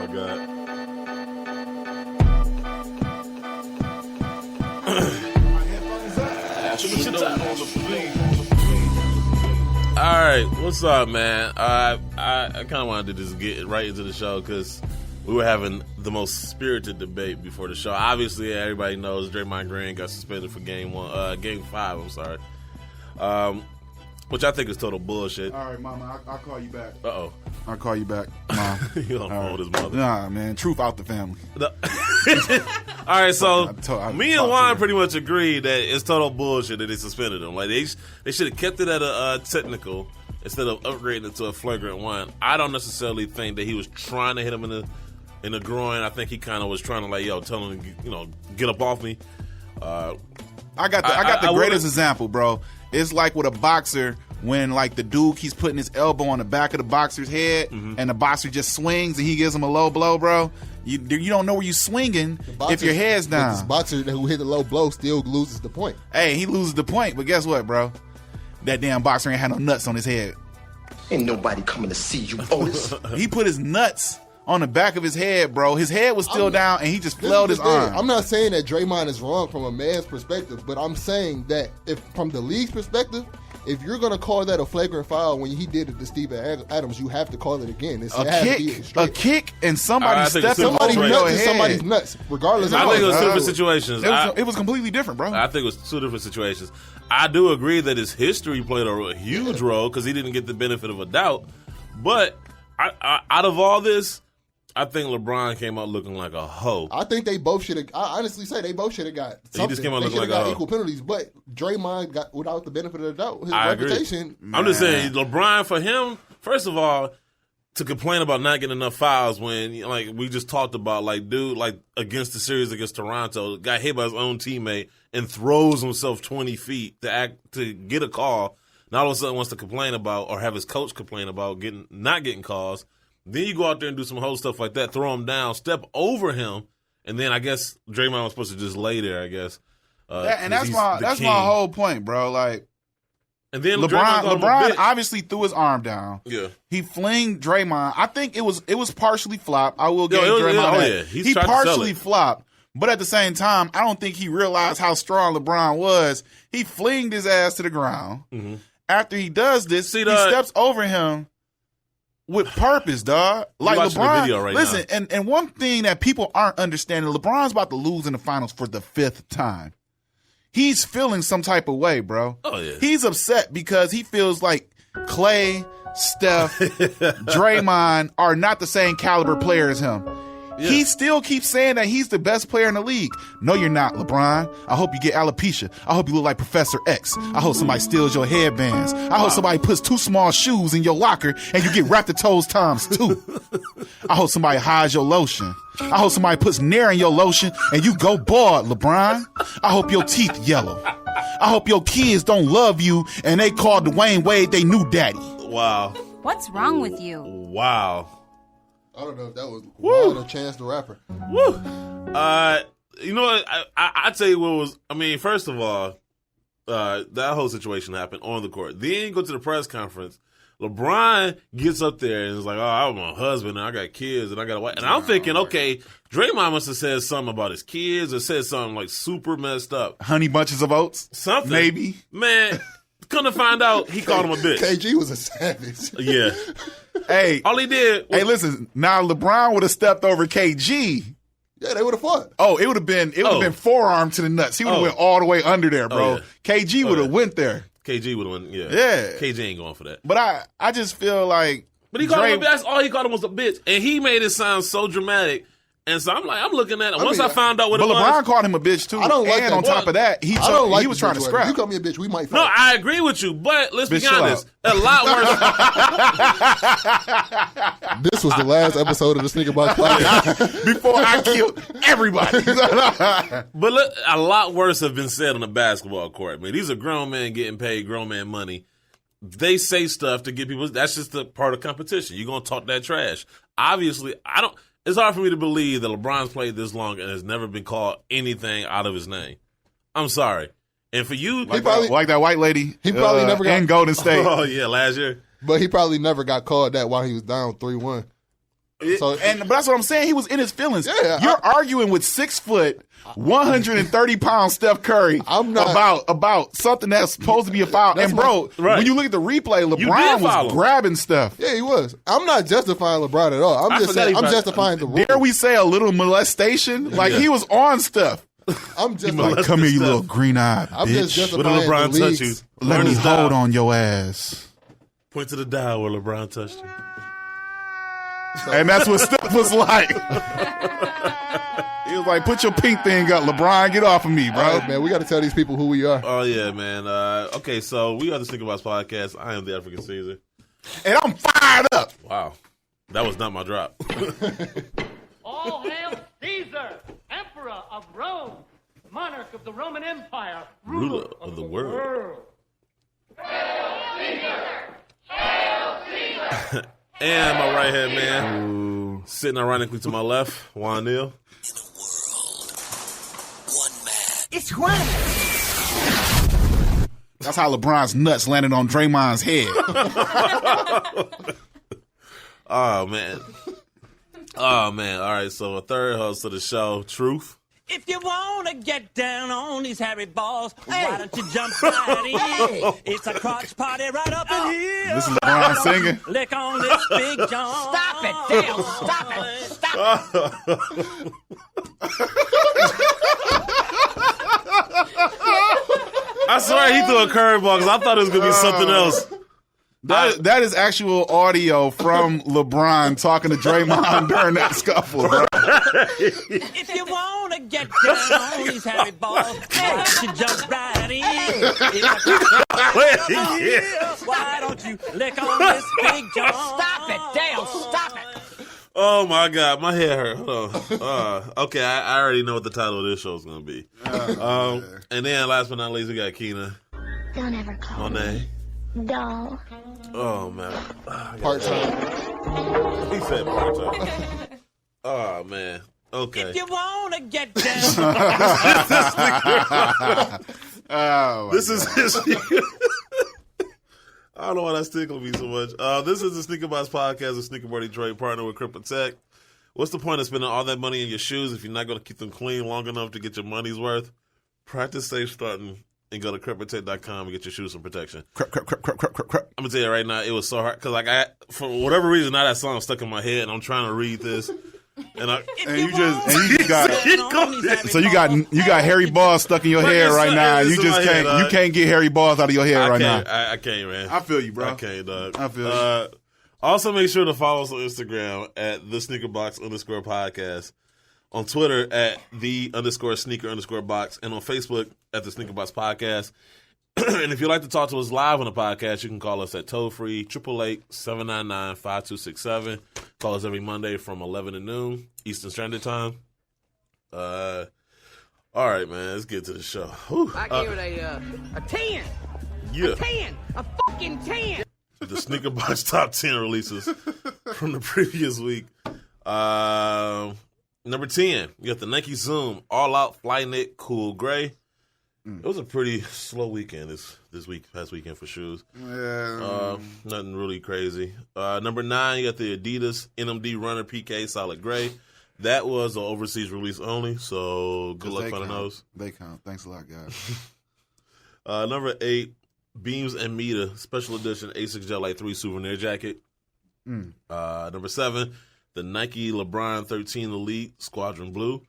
my God. All right, what's up, man? I kind of wanted to just get right into the show because we were having the most spirited debate before the show. Obviously, everybody knows Draymond Green got suspended for game 5. I'm sorry, which I think is total bullshit. All right, Mama, I'll call you back. Uh-oh. I'll call you back, Mom. You on phone with his mother. Nah, man, Trufe out the family. All right, so me and Juan her. pretty much agreed that it's total bullshit that they suspended him. Like they should have kept it at a technical instead of upgrading it to a flagrant 1. I don't necessarily think that he was trying to hit him in the groin. I think he kind of was trying to tell him, get up off me. I got the greatest example, bro. It's like with a boxer when the dude keeps putting his elbow on the back of the boxer's head and the boxer just swings and he gives him a low blow, bro. You don't know where you're swinging if your head's down. This boxer who hit the low blow still loses the point. Hey, he loses the point, but guess what, bro? That damn boxer ain't had no nuts on his head. Ain't nobody coming to see you, Otis. He put his nuts on the back of his head, bro. His head was still down, and he just flailed his arm. I'm not saying that Draymond is wrong from a man's perspective, but I'm saying that if from the league's perspective, if you're going to call that a flagrant foul when he did it to Steven Adams, you have to call it again. A kick, and somebody stepping over your head. Somebody's nuts, regardless. I think it was two different situations. It was completely different, bro. I think it was two different situations. I do agree that his history played a huge role because he didn't get the benefit of a doubt. But out of all this, I think LeBron came out looking like a hoe. I think they both should have. I honestly say they both should have got something. He just came out looking like a hoe. Equal penalties, but Draymond got without the benefit of the doubt. His reputation. Agree. I'm just saying, LeBron, for him, first of all, to complain about not getting enough fouls when, we just talked about, dude, against the series against Toronto, got hit by his own teammate and throws himself 20 feet to get a call. Now all of a sudden wants to complain about or have his coach complain about not getting calls. Then you go out there and do some whole stuff like that, throw him down, step over him, and then I guess Draymond was supposed to just lay there, I guess. And that's my whole point, bro. And then LeBron obviously threw his arm down. Yeah. He flinged Draymond. I think it was partially flop. I will give Draymond that. Yeah. He partially flopped. But at the same time, I don't think he realized how strong LeBron was. He flinged his ass to the ground. Mm-hmm. After he does this, he steps over him with purpose, dog. LeBron, video right listen, now. And one thing that people aren't understanding, LeBron's about to lose in the finals for the 5th time. He's feeling some type of way, bro. Oh, yeah. He's upset because he feels like Clay, Steph, Draymond are not the same caliber player as him. Yeah. He still keeps saying that he's the best player in the league. No, you're not, LeBron. I hope you get alopecia. I hope you look like Professor X. I hope somebody steals your headbands. I hope somebody puts 2 small shoes in your locker and you get wrapped the toes times 2. I hope somebody hides your lotion. I hope somebody puts Nair in your lotion and you go bald, LeBron. I hope your teeth yellow. I hope your kids don't love you and they call Dwayne Wade they new daddy. Wow. What's wrong with you? Wow. I don't know if that was Wild or Chance the Rapper. Woo! You know what? I tell you what was. I mean, first of all, that whole situation happened on the court. Then you go to the press conference. LeBron gets up there and is like, "Oh, I'm a husband and I got kids and I got a wife." And I'm thinking, okay, Draymond must have said something about his kids or said something super messed up. Honey bunches of oats, something maybe. Man, come to find out, he called him a bitch. KG was a savage. Yeah. Hey, all he did was, hey, listen, now LeBron would have stepped over KG. Yeah, they would have fought. Oh, it would have been forearm to the nuts. He would have went all the way under there, bro. Oh, yeah. KG would have went there. KG would have went, yeah. Yeah. KG ain't going for that. But I just feel like But he called him a bitch. That's all he called him was a bitch. And he made it sound so dramatic. And so I'm looking at it. Once I found out what it was. But LeBron called him a bitch, too. I don't like and that. on top of that, he was trying to scrap. You call me a bitch, we might fight. No, I agree with you. But let's Bitch, be honest. A lot worse. This was the last episode of the Sneaker Box Podcast. Before I killed everybody. But look, a lot worse have been said on the basketball court, man. These are grown men getting paid grown man money. They say stuff to get people. That's just the part of competition. You're going to talk that trash. Obviously, it's hard for me to believe that LeBron's played this long and has never been called anything out of his name. I'm sorry. And for you, like that white lady, he probably never got in Golden State. Oh yeah, last year. But he probably never got called that while he was down 3-1. So, But that's what I'm saying. He was in his feelings. Yeah, You're arguing with 6 foot, 130 pound Steph Curry about something that's supposed to be a foul. And bro, when you look at the replay, LeBron was grabbing stuff. Yeah, he was. I'm not justifying LeBron at all. I'm just saying I'm justifying the rule. Dare we say a little molestation? Like he was on stuff. I'm just like, come here, you little green-eyed bitch. I'm just justifying When LeBron the touch you, leagues. Let me hold on your ass. Point to the dial where LeBron touched you. And that's what Steph was like. He was like, put your pink thing up, LeBron. Get off of me, bro. All right, man, we got to tell these people who we are. Oh, yeah, man. Okay, so we are the Sneakerheads podcast. I am the African Caesar. And I'm fired up. Wow. That was not my drop. All hail Caesar, Emperor of Rome, monarch of the Roman Empire, Ruler of the world. Hail Caesar! Hail Caesar! And my right hand man, sitting ironically to my left, Juan Neal. In a world, one man. It's Juan. That's how LeBron's nuts landed on Draymond's head. Oh, man. Oh, man. All right, so a third host of the show, Trufe. If you want to get down on these hairy balls, why don't you jump right in? It's a crotch party right up in here. This is LeBron singing. Lick on this big John. Stop it, Dale. Stop it. Stop it. I swear he threw a curveball because I thought it was going to be something else. That is actual audio from LeBron talking to Draymond during that scuffle, bro. If you want to get down on these hairy balls, why don't you jump right in? It's a crotch party right up in here. Why don't you lick on this big John? Stop it, Dale. Stop it. Oh, my God. My head hurt. Hold on. Okay, I already know what the title of this show is going to be. And then, last but not least, we got Kina. Don't ever call Monet. me doll. Oh, man. Part-time. He said part-time. Oh, man. Okay. If you want to get down. This is his. I don't know why that's tickling me so much. This is the Sneakerheads podcast of Sneakerboard Detroit, partner with Crip Protect. What's the point of spending all that money in your shoes if you're not going to keep them clean long enough to get your money's worth? Practice safe starting and go to cripprotect.com and get your shoes some protection. Crap. I'm going to tell you right now, it was so hard because for whatever reason, now that song stuck in my head and I'm trying to read this. And you got so you got hairy balls stuck in your head right now. You just can't get hairy balls out of your head right now. I can't, man. I feel you, bro. I can't, dog. I feel you. Also, make sure to follow us on Instagram at @thesneakerbox_podcast, on Twitter at @the_sneaker_box, and on Facebook at the Sneakerbox Podcast. And if you'd like to talk to us live on the podcast, you can call us at toll-free 888-799-5267. Call us every Monday from 11 to noon Eastern Standard Time. All right, man, let's get to the show. Whew. I gave it a 10. Yeah. A 10. A fucking 10. The Sneaker Box top 10 releases from the previous week. Number 10, you got the Nike Zoom All Out Flyknit Cool Gray. It was a pretty slow weekend this past weekend for shoes. Yeah. Nothing really crazy. Number 9, you got the Adidas NMD Runner PK Solid Gray. That was an overseas release only, so good luck finding those. They count. Thanks a lot, guys. Number 8, Beams and Meta Special Edition Asics Gel Light 3 Souvenir Jacket. Number 7, the Nike LeBron 13 Elite Squadron Blue.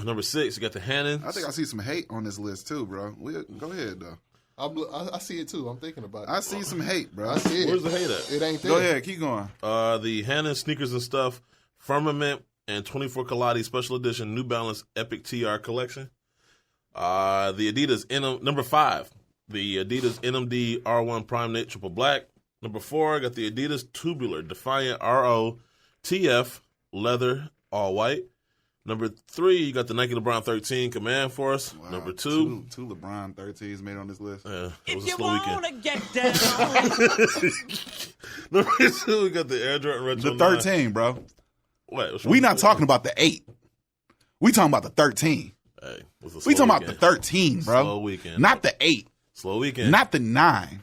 Number 6, you got the Hannon. I think I see some hate on this list too, bro. Go ahead though. I see it too. I'm thinking about it. I see some hate, bro. I see it. Where's the hate at? It ain't there. Go ahead, keep going. The Hannon Sneakers and Stuff Firmament and 24 Kaladi Special Edition New Balance Epic TR Collection. The Adidas number 5, the Adidas NMD R1 Prime Knit Triple Black. Number 4, I got the Adidas Tubular Defiant RO TF Leather All White. Number 3, you got the Nike LeBron 13 Command Force. Wow, Number 2. Two LeBron 13s made on this list. Yeah, it was If a you slow weekend. want to get down. Number 2, we got the Air Jordan Retro The 13, bro. Wait, We not talking about the 8. We talking about the 13. Hey, it was a slow We talking about weekend. the 13, bro. Slow weekend. Not the 8. Slow weekend. Not the 9.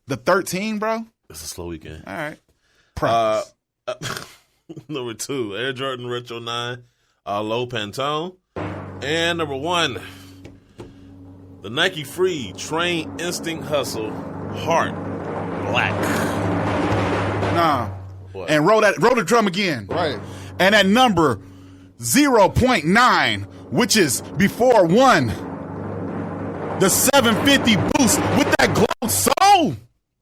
The 13, bro. It's a slow weekend. All right. Props. Number 2, Air Jordan Retro 9, Low Pantone. And number 1, the Nike Free Train Instinct Hustle Heart Black. Nah. What? And roll the drum again. Right. And at number 0.9, which is before 1, the 750 boost with that glow soul.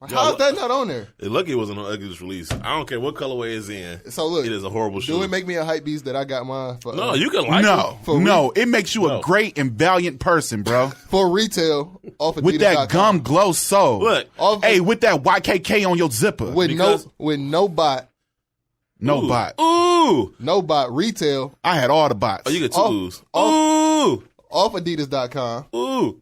How's that not on there? Lucky it wasn't on Ugliest release. I don't care what colorway it's in. So look, it is a horrible shoe. Do it make me a hype beast that I got mine for? No, you can like it. It makes you a great and valiant person, bro. For retail, off of with that gum glow soul. Look, with that YKK on your zipper. With no bot. No bot. Ooh. No bot. Retail. I had all the bots. Oh, you get 2 oohs. Off Adidas.com. Ooh.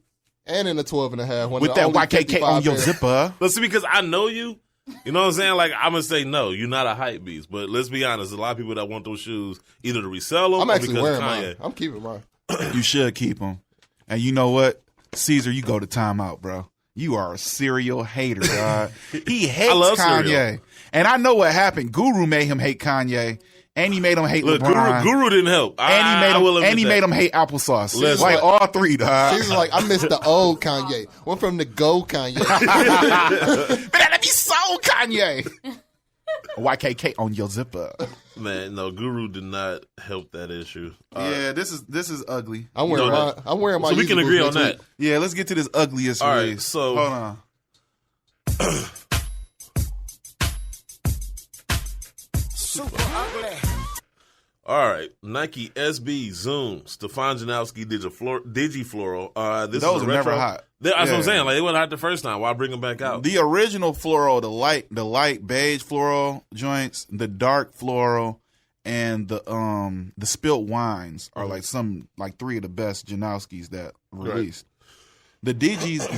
And in the 12.5. With that YKK on your zipper. But see, because I know you, you know what I'm saying? Like, I'm going to say no, you're not a hype beast. But let's be honest, a lot of people that want those shoes either to resell them I'm or actually because wearing Kanye. mine. I'm keeping mine. You should keep them. And you know what? Caesar, you go to timeout, bro. You are a serial hater, dog. He hates Kanye. Cereal. And I know what happened. Guru made him hate Kanye. And he made him hate LeBron. Guru didn't help. And he made him hate applesauce. Like all 3, dog. He's like, I miss the old Kanye. Went from the gold Kanye. Man, let me soul Kanye. YKK on your zipper. Man, no, Guru did not help that issue. Yeah, this is ugly. I'm wearing my So we can agree on that. Yeah, let's get to this ugliest all release. Right, so hold on. Super ugly. All right, Nike SB Zoom Stefan Janowski Digifloral. This Those is are never hot. That's what I'm saying. Like they weren't hot the first time. Why bring them back out? The original floral, the light beige floral joints, the dark floral, and the spilt wines are like 3 of the best Janowskis that released. Right. The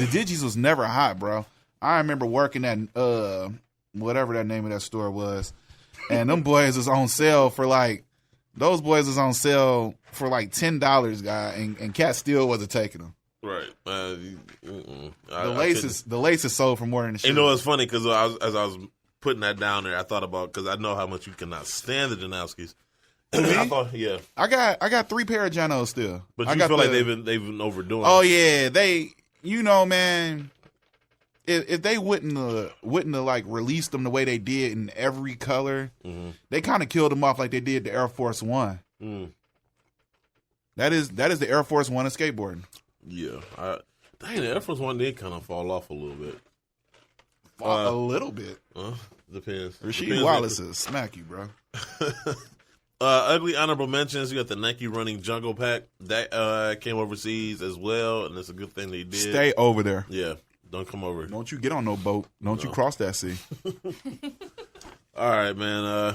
Digis was never hot, bro. I remember working at whatever that name of that store was, and them boys was on sale for like. Those boys was on sale for like $10, guy, and Cat still wasn't taking them. Right. The laces sold for more than the shoe. You know, it's funny because as I was putting that down there, I thought about because I know how much you cannot stand the Janowskis. I thought, yeah. I got 3 pair of Janos still. But you feel like they've been overdoing. Oh yeah, man. If they wouldn't have like released them the way they did in every color, they kind of killed them off like they did the Air Force One. That is the Air Force One of skateboarding. Yeah, the Air Force One did kind of fall off a little bit. A little bit. Depends. Rasheed Wallace is smack you, bro. Ugly honorable mentions. You got the Nike Running Jungle Pack that came overseas as well, and it's a good thing they did. Stay over there. Yeah. Don't come over. Don't you get on no boat. Don't you cross that sea. All right, man.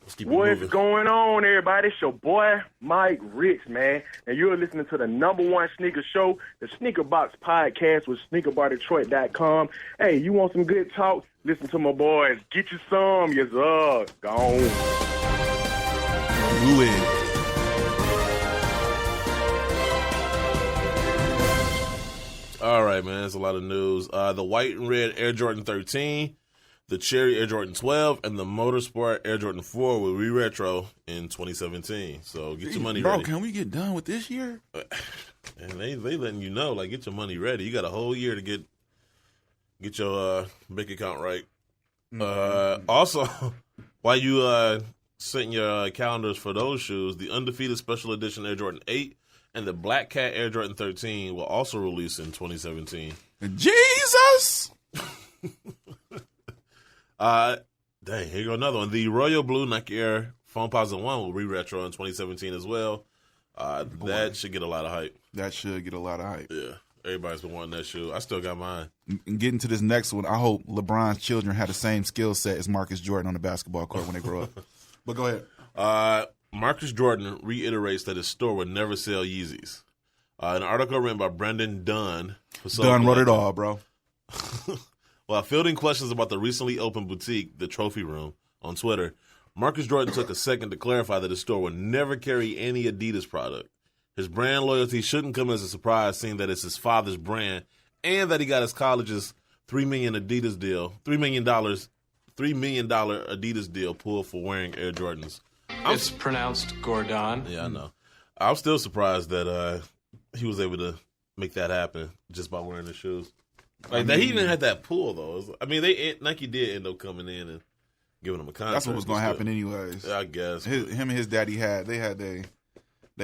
Let's keep What's moving. going on, everybody? It's your boy, Mike Rich, man. And you're listening to the #1 sneaker show, the Sneaker Box Podcast with SneakerBarDetroit.com. Hey, you want some good talk? Listen to my boys. Get you some. Yes, gone. Louis. All right, man. There's a lot of news. The white and red Air Jordan 13, the cherry Air Jordan 12, and the Motorsport Air Jordan 4 will re-retro in 2017. So get your money ready. Bro, can we get done with this year? And they letting you know, like, get your money ready. You got a whole year to get your bank account right. Also, while you setting your calendars for those shoes, the undefeated special edition Air Jordan 8 and the Black Cat Air Jordan 13 will also release in 2017. Jesus! Dang, here go another one. The Royal Blue Nike Air Foamposite 1 will re-retro in 2017 as well. That should get a lot of hype. That should get a lot of hype. Yeah. Everybody's been wanting that shoe. I still got mine. And getting to this next one, I hope LeBron's children have the same skill set as Marcus Jordan on the basketball court when they grow up. But go ahead. Marcus Jordan reiterates that his store would never sell Yeezys. An article written by Brendan Dunn. Dunn wrote it all, bro. While fielding questions about the recently opened boutique, the Trophy Room, on Twitter, Marcus Jordan took a second to clarify that his store would never carry any Adidas product. His brand loyalty shouldn't come as a surprise, seeing that it's his father's brand and that he got his college's $3 million Adidas deal, $3 million $3 million Adidas deal pulled for wearing Air Jordans. It's pronounced Gordon. Yeah, I know. I'm still surprised that he was able to make that happen just by wearing the shoes. Like that, he even had that pull though. Nike did end up coming in and giving him a contract. That's what was going to happen anyways. I guess him and his daddy had they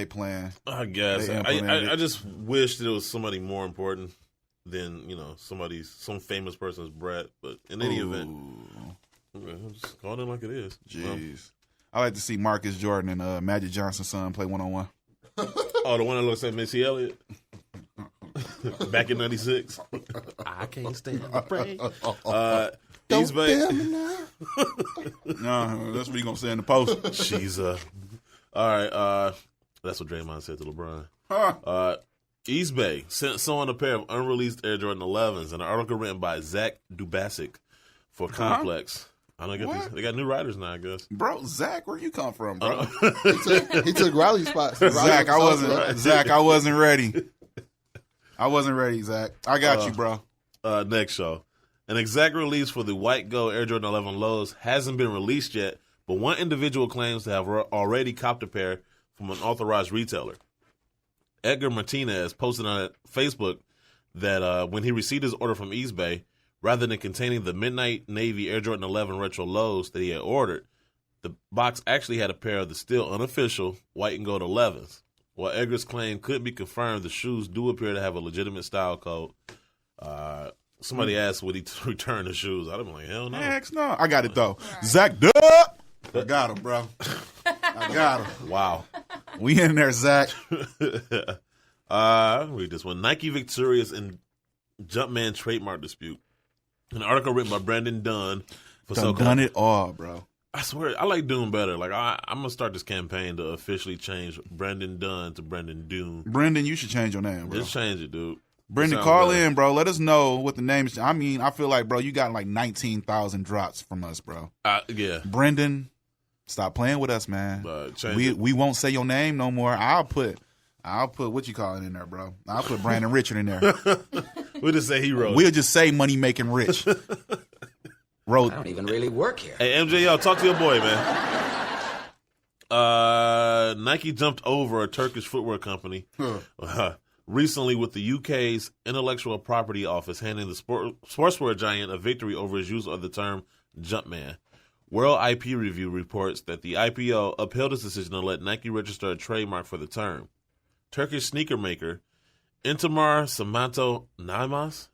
plan. I guess I just wish there was somebody more important than some famous person's brat. But in any event, I'm just calling it like it is. Jeez, I like to see Marcus Jordan and Magic Johnson's son play 1-on-1. Oh, the one that looks like Missy Elliott. Back in '96. I can't stand the praise. Don't tell me now. No, that's what you gonna say in the post. She's all right. That's what Draymond said to LeBron. East Bay sent someone a pair of unreleased Air Jordan 11s in an article written by Zach Dubasic for Complex. I don't get they got new writers now, I guess. Bro, Zach, where you come from, bro? He took Riley's spot. Zach, I wasn't ready. I wasn't ready, Zach. I got you, bro. Next show. An exact release for the white gold Air Jordan 11 lows hasn't been released yet, but one individual claims to have already copped a pair from an authorized retailer. Edgar Martinez posted on Facebook that when he received his order from East Bay, rather than containing the Midnight Navy Air Jordan 11 retro lows that he had ordered, the box actually had a pair of the still unofficial white and gold 11s. While Edgar's claim couldn't be confirmed, the shoes do appear to have a legitimate style code. Somebody asked would he return the shoes. I'd have been like, hell no. Heck no. I got it, though. Zach, duh! I got him, bro. I got him. Wow. We in there, Zach. Read this one. Nike victorious in Jumpman trademark dispute. An article written by Brandon Dunn. Done it all, bro. I swear, I like Doom better. Like I'm gonna start this campaign to officially change Brandon Dunn to Brandon Doom. Brendan, you should change your name, bro. Just change it, dude. Brendan, call in, bro. Let us know what the name is. I mean, I feel like, bro, you got like 19,000 drops from us, bro. Yeah. Brendan, stop playing with us, man. We won't say your name no more. I'll put what you call it in there, bro. I'll put Brandon Richard in there. We'll just say he wrote. We'll just say Money Making Rich. I don't even really work here. Hey, MJL, talk to your boy, man. Nike jumped over a Turkish footwear company recently with the UK's Intellectual Property Office handing the sportswear giant a victory over his use of the term Jumpman. World IP Review reports that the IPO upheld its decision to let Nike register a trademark for the term. Turkish sneaker maker Intimar Samanto Namaste?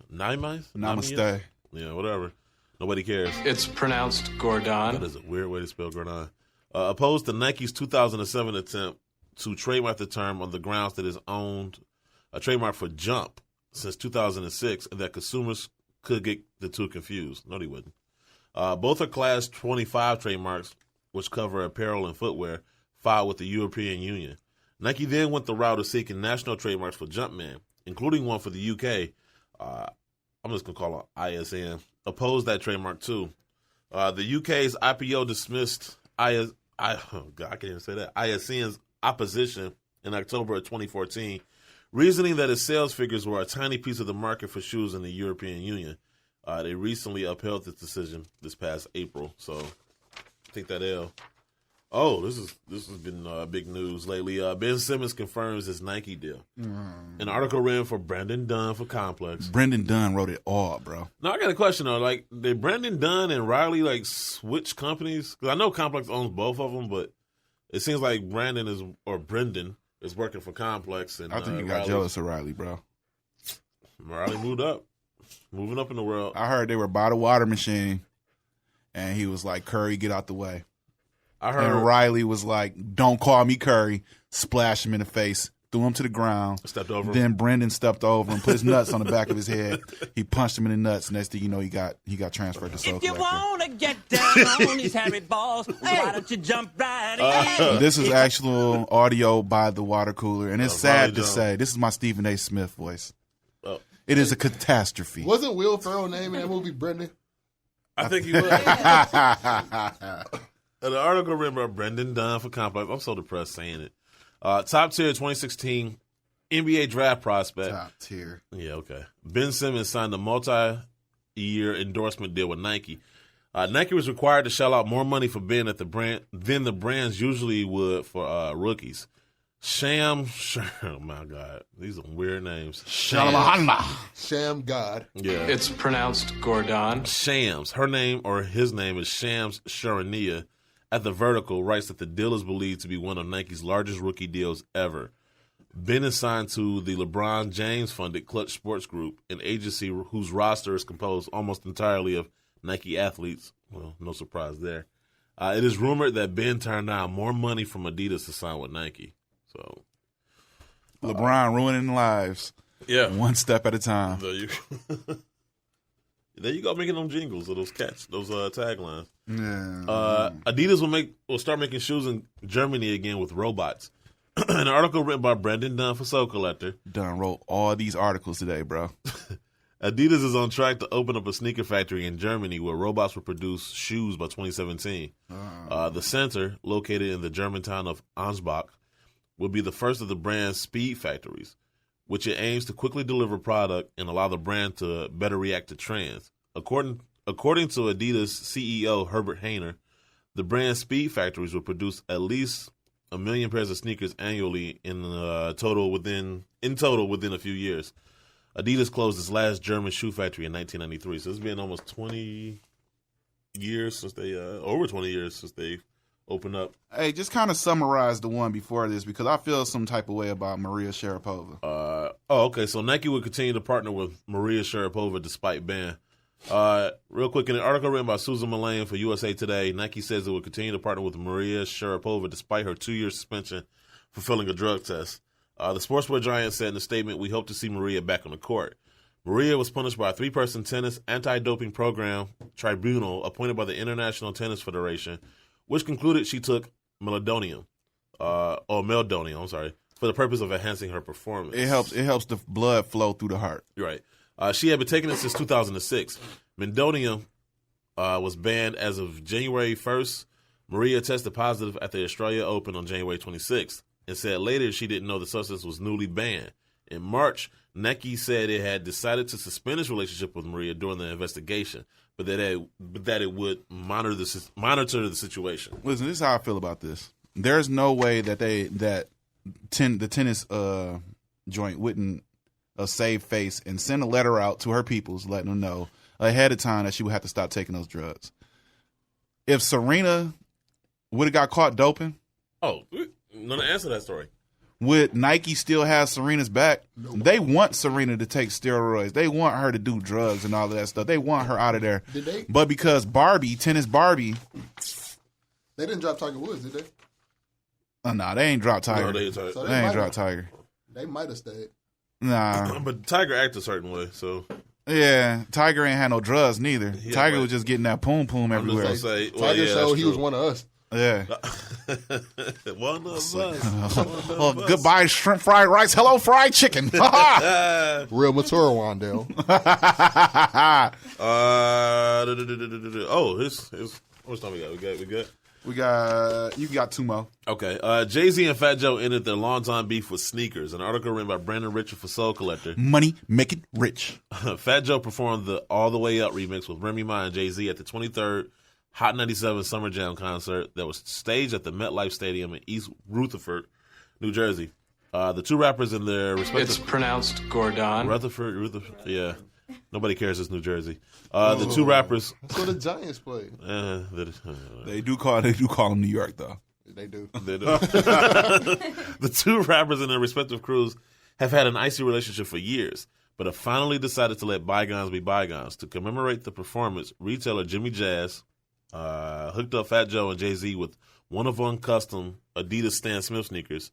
Yeah, whatever. Nobody cares. It's pronounced Gordon. That is a weird way to spell Gordon. Opposed to Nike's 2007 attempt to trademark the term on the grounds that it's owned a trademark for Jump since 2006 and that consumers could get the two confused. No, they wouldn't. Both are Class 25 trademarks, which cover apparel and footwear, filed with the European Union. Nike then went the route of seeking national trademarks for Jumpman, including one for the UK. I'm just going to call it ISN. Opposed that trademark too. The UK's IPO dismissed I can't even say that. ISN's opposition in October of 2014, reasoning that its sales figures were a tiny piece of the market for shoes in the European Union. They recently upheld this decision this past April. So take that L. Oh, this has been big news lately. Ben Simmons confirms his Nike deal. An article written for Brandon Dunn for Complex. Brendan Dunn wrote it all, bro. Now I got a question though. Like, did Brandon Dunn and Riley switch companies? Because I know Complex owns both of them, but it seems like Brendan is working for Complex. And I think you got jealous of Riley, bro. Riley moving up in the world. I heard they were by the water machine, and he was like, "Curry, get out the way." And Riley was like, "Don't call me Curry." Splashed him in the face, threw him to the ground. Stepped over. Then Brendan stepped over and put his nuts on the back of his head. He punched him in the nuts. Next thing you know, he got transferred to Soul If you Collector. want to get down on these hairy balls, why don't you jump right in? This is actual audio by the water cooler, and it's sad to say, this is my Stephen A. Smith voice. It is a catastrophe. Wasn't Will Ferrell named in that movie Brendan? I think he was. The article written by Brendan Dunn for Complex. I'm so depressed saying it. Top tier 2016 NBA draft prospect. Top tier. Yeah, okay. Ben Simmons signed a multi-year endorsement deal with Nike. Nike was required to shell out more money for Ben at the brand than the brands usually would for rookies. Oh my God, these are weird names. Sham God. Yeah, It's pronounced Gordon. Shams. Her name or his name is Shams Charania. At the Vertical, writes that the deal is believed to be one of Nike's largest rookie deals ever. Ben is signed to the LeBron James-funded Clutch Sports Group, an agency whose roster is composed almost entirely of Nike athletes. Well, no surprise there. It is rumored that Ben turned down more money from Adidas to sign with Nike. So, LeBron ruining lives. Yeah. One step at a time. There you go, making them jingles or those taglines. Yeah. Adidas will start making shoes in Germany again with robots. An article written by Brendan Dunn for Soul Collector. Dunn wrote all these articles today, bro. Adidas is on track to open up a sneaker factory in Germany where robots will produce shoes by 2017. The center, located in the German town of Ansbach, will be the first of the brand's speed factories, which it aims to quickly deliver product and allow the brand to better react to trends. According to Adidas CEO Herbert Hainer, the brand's speed factories will produce at least 1 million pairs of sneakers annually in total within a few years. Adidas closed its last German shoe factory in 1993, so it's been almost 20 years since over 20 years since they opened up. Hey, just kind of summarize the one before this because I feel some type of way about Maria Sharapova. Okay. So Nike would continue to partner with Maria Sharapova despite ban. Real quick, in an article written by Susan Mullane for USA Today, Nike says it will continue to partner with Maria Sharapova despite her 2-year suspension for failing a drug test. The sportswear giant said in a statement, "We hope to see Maria back on the court." Maria was punished by a 3-person tennis anti-doping program tribunal appointed by the International Tennis Federation, which concluded she took meldonium, for the purpose of enhancing her performance. It helps the blood flow through the heart. Right. She had been taking it since 2006. Meldonium was banned as of January 1st. Maria tested positive at the Australia Open on January 26th and said later she didn't know the substance was newly banned. In March, Nike said it had decided to suspend its relationship with Maria during the investigation, but that it would monitor the situation. Listen, this is how I feel about this. There's no way that the tennis joint wouldn't save face and send a letter out to her peoples letting them know ahead of time that she would have to stop taking those drugs. If Serena would have got caught doping, none to answer that story. Would Nike still have Serena's back? No. They want Serena to take steroids. They want her to do drugs and all of that stuff. They want her out of there. Did they? But because Tennis Barbie, they didn't drop Tiger Woods, did they? Oh, no, they ain't dropped Tiger. No, they ain't dropped Tiger. They might have stayed. Nah. But Tiger acted a certain way, so. Yeah, Tiger ain't had no drugs neither. Yeah, Tiger was just getting that poom everywhere. Tiger showed he was one of us. Yeah. One of us. Goodbye, shrimp fried rice. Hello, fried chicken. Real mature, Wandale. What's time we got? We got 2 more. Okay. Jay-Z and Fat Joe ended their longtime beef with sneakers. An article written by Brandon Richard for Soul Collector. Money make it rich. Fat Joe performed the All the Way Up remix with Remy Ma and Jay-Z at the 23rd Hot 97 Summer Jam concert that was staged at the MetLife Stadium in East Rutherford, New Jersey. The two rappers in their respective... It's pronounced Gordon. Rutherford, yeah. Nobody cares, it's New Jersey. The two rappers... That's where the Giants play. They do call them New York, though. They do. The two rappers in their respective crews have had an icy relationship for years, but have finally decided to let bygones be bygones. To commemorate the performance, retailer Jimmy Jazz hooked up Fat Joe and Jay-Z with one-of-one custom Adidas Stan Smith sneakers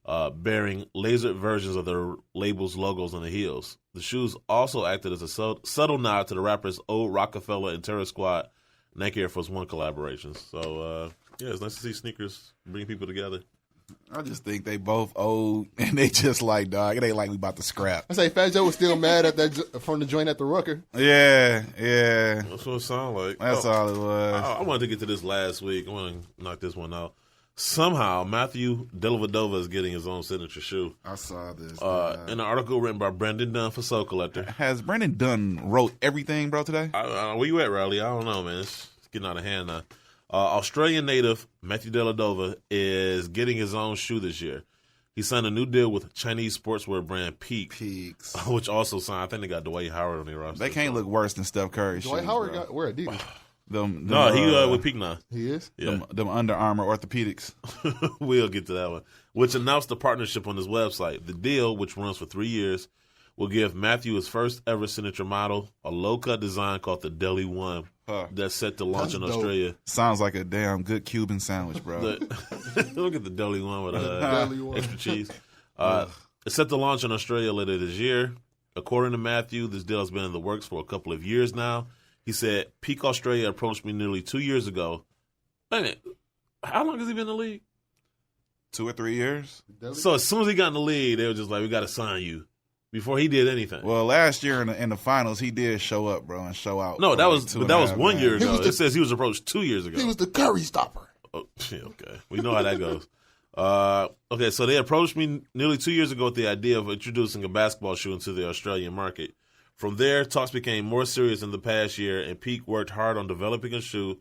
bearing lasered versions of their label's logos on the heels. The shoes also acted as a subtle nod to the rappers' old Rockefeller and Terror Squad Nike Air Force One collaborations. So, it's nice to see sneakers bring people together. I just think they both old, and they just like, dog, it ain't like we about to scrap. I say Fat Joe was still mad at that from the joint at the Rucker. Yeah. That's what it sounded like. That's all it was. I wanted to get to this last week. I want to knock this one out. Somehow, Matthew Dellavedova is getting his own signature shoe. I saw this. In an article written by Brendan Dunn for Soul Collector. Has Brendan Dunn wrote everything, bro, today? Where you at, Riley? I don't know, man. It's getting out of hand now. Australian native Matthew Dellavedova is getting his own shoe this year. He signed a new deal with Chinese sportswear brand Peaks, which also signed. I think they got Dwight Howard on their roster. They can't look worse than Steph Curry. Dwight Howard got where Adidas. No, he with Peak now. He is? Yeah. Them Under Armour orthopedics. We'll get to that one. Which announced the partnership on his website. The deal, which runs for 3 years, will give Matthew his first ever signature model, a low-cut design called the Deli One that's set to launch in Australia. Sounds like a damn good Cuban sandwich, bro. Look at the Deli One with extra cheese. It's set to launch in Australia later this year. According to Matthew, this deal has been in the works for a couple of years now. He said, Peak Australia approached me nearly 2 years ago. Wait a minute. How long has he been in the league? 2 or 3 years. So as soon as he got in the league, they were just like, we got to sign you. Before he did anything. Well, last year in the finals, he did show up, bro, and show out. No, that was 1 year ago. It says he was approached 2 years ago. He was the Curry stopper. Oh, okay. We know how that goes. Okay, so they approached me nearly 2 years ago with the idea of introducing a basketball shoe into the Australian market. From there, talks became more serious in the past year, and Peak worked hard on developing a shoe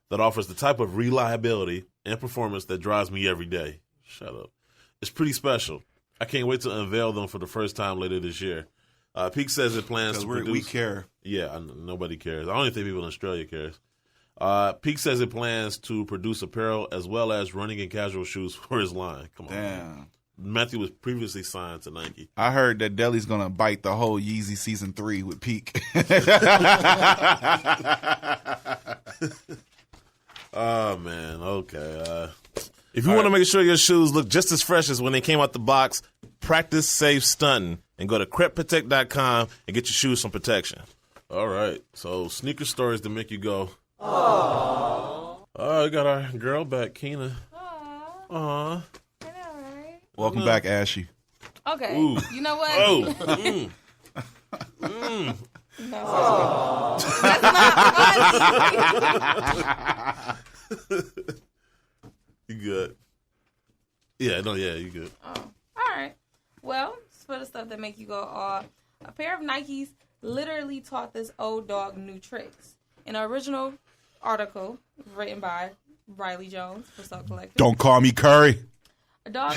that offers the type of reliability and performance that drives me every day. Shut up. It's pretty special. I can't wait to unveil them for the first time later this year. Peak says it plans to produce. We care. Yeah, nobody cares. I don't even think people in Australia cares. Peak says it plans to produce apparel as well as running and casual shoes for his line. Come on. Damn. Matthew was previously signed to Nike. I heard that Deli's going to bite the whole Yeezy Season 3 with Peak. Oh, man. Okay. If you want to make sure your shoes look just as fresh as when they came out the box, practice safe stunting and go to crepprotect.com and get your shoes some protection. All right. So sneaker stories that make you go, aww. Oh, we got our girl back, Kina. Aww. Aww. I know, right? Welcome back, Ashy. Okay. Ooh. You know what? Oh. No, that's not funny. You good? Yeah, you good. Oh, all right. Well, for the stuff that make you go, a pair of Nikes literally taught this old dog new tricks. In an original article written by Riley Jones for Soul Collective. Don't call me Curry. A dog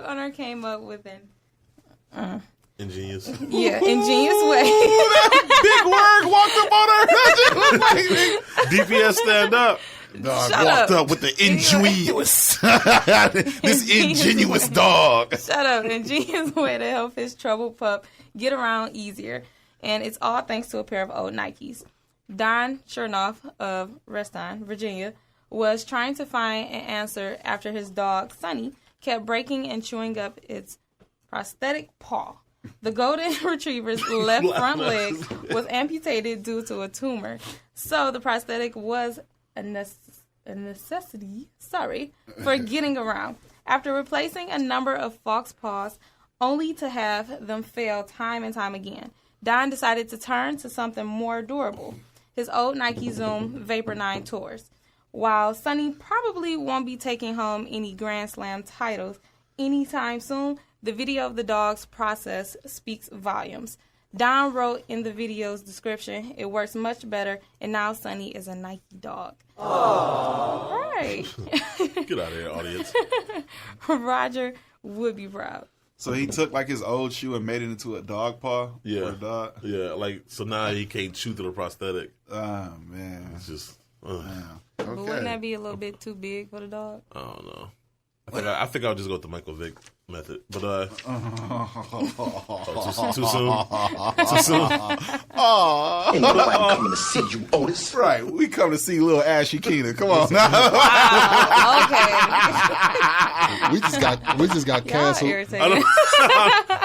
owner came up with an ingenious way. Big word walked up on her. DPS stand up. Dog walked up with the ingenuous. This ingenuous dog. Shut up. Ingenious way to help his troubled pup get around easier. And it's all thanks to a pair of old Nikes. Don Chernoff of Reston, Virginia, was trying to find an answer after his dog, Sonny, kept breaking and chewing up its prosthetic paw. The golden retriever's left front leg was amputated due to a tumor. So the prosthetic was a necessity for getting around. After replacing a number of fox paws, only to have them fail time and time again, Don decided to turn to something more durable, his old Nike Zoom Vapor 9 tours. While Sonny probably won't be taking home any Grand Slam titles anytime soon, the video of the dog's process speaks volumes. Don wrote in the video's description, "It works much better, and now Sonny is a Nike dog." Aww. Right. Get out of here, audience. Roger would be proud. So he took like his old shoe and made it into a dog paw? Yeah. For a dog? Yeah, like, so now he can't chew through the prosthetic. Oh, man. It's just, Damn. But wouldn't that be a little bit too big for the dog? I don't know. I think I'll just go with the Michael Vick method. But too soon? Too soon? Ain't nobody coming to see you, Otis. Right, we come to see little Ashy Kina. Come on now. Okay. We just got canceled.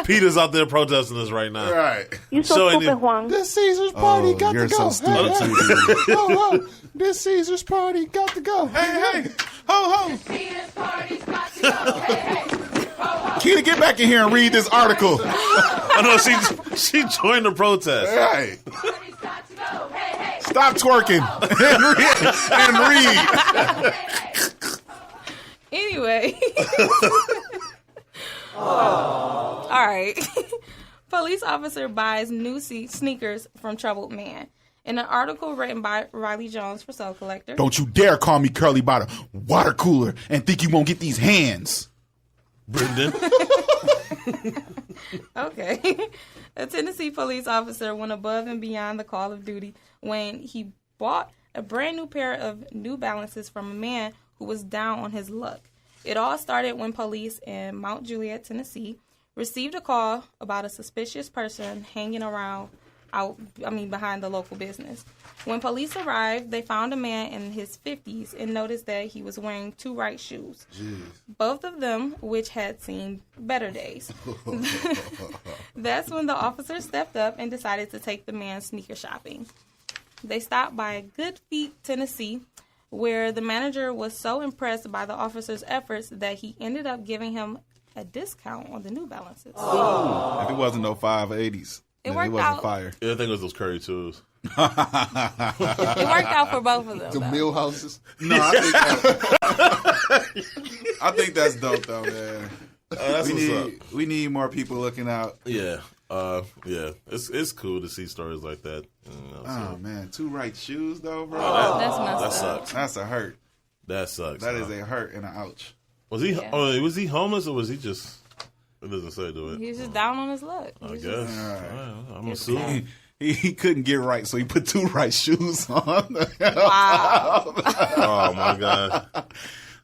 Peter's out there protesting us right now. Right. You so stupid, Juan. This Caesar's party got to go. You're so stupid, too, dude. This Caesar's party got to go. Hey. Ho, ho. Caesar's party's got to go. Hey. Kina, get back in here and read this article. I know, she joined the protest. Right. Party's got to go. Hey. Stop twerking and read. Anyway. All right. Police officer buys new sneakers from troubled man. In an article written by Riley Jones for Soul Collector. Don't you dare call me Curly by the water cooler and think you won't get these hands. Brendan. Okay. A Tennessee police officer went above and beyond the call of duty when he bought a brand new pair of New Balances from a man who was down on his luck. It all started when police in Mount Juliet, Tennessee, received a call about a suspicious person hanging around behind the local business. When police arrived, they found a man in his 50s and noticed that he was wearing 2 right shoes. Jeez. Both of them, which had seen better days. That's when the officer stepped up and decided to take the man sneaker shopping. They stopped by Good Feet, Tennessee, where the manager was so impressed by the officer's efforts that he ended up giving him a discount on the New Balances. Oh. If it wasn't no 580s. It worked wasn't out. Fire. Yeah, I think it was those Curry 2s. It worked out for both of them. The Millhouses. No, I think that's dope though, man. We need more people looking out. Yeah. Yeah. It's cool to see stories like that. Man, 2 right shoes though, bro. That sucks. That's a hurt. That sucks. That is a hurt and an ouch. Was he? Yeah. Was he homeless or was he just? It doesn't say to it. He was just down on his luck. I guess. I'm assuming. He couldn't get right, so he put 2 right shoes on. Wow. Oh, my God.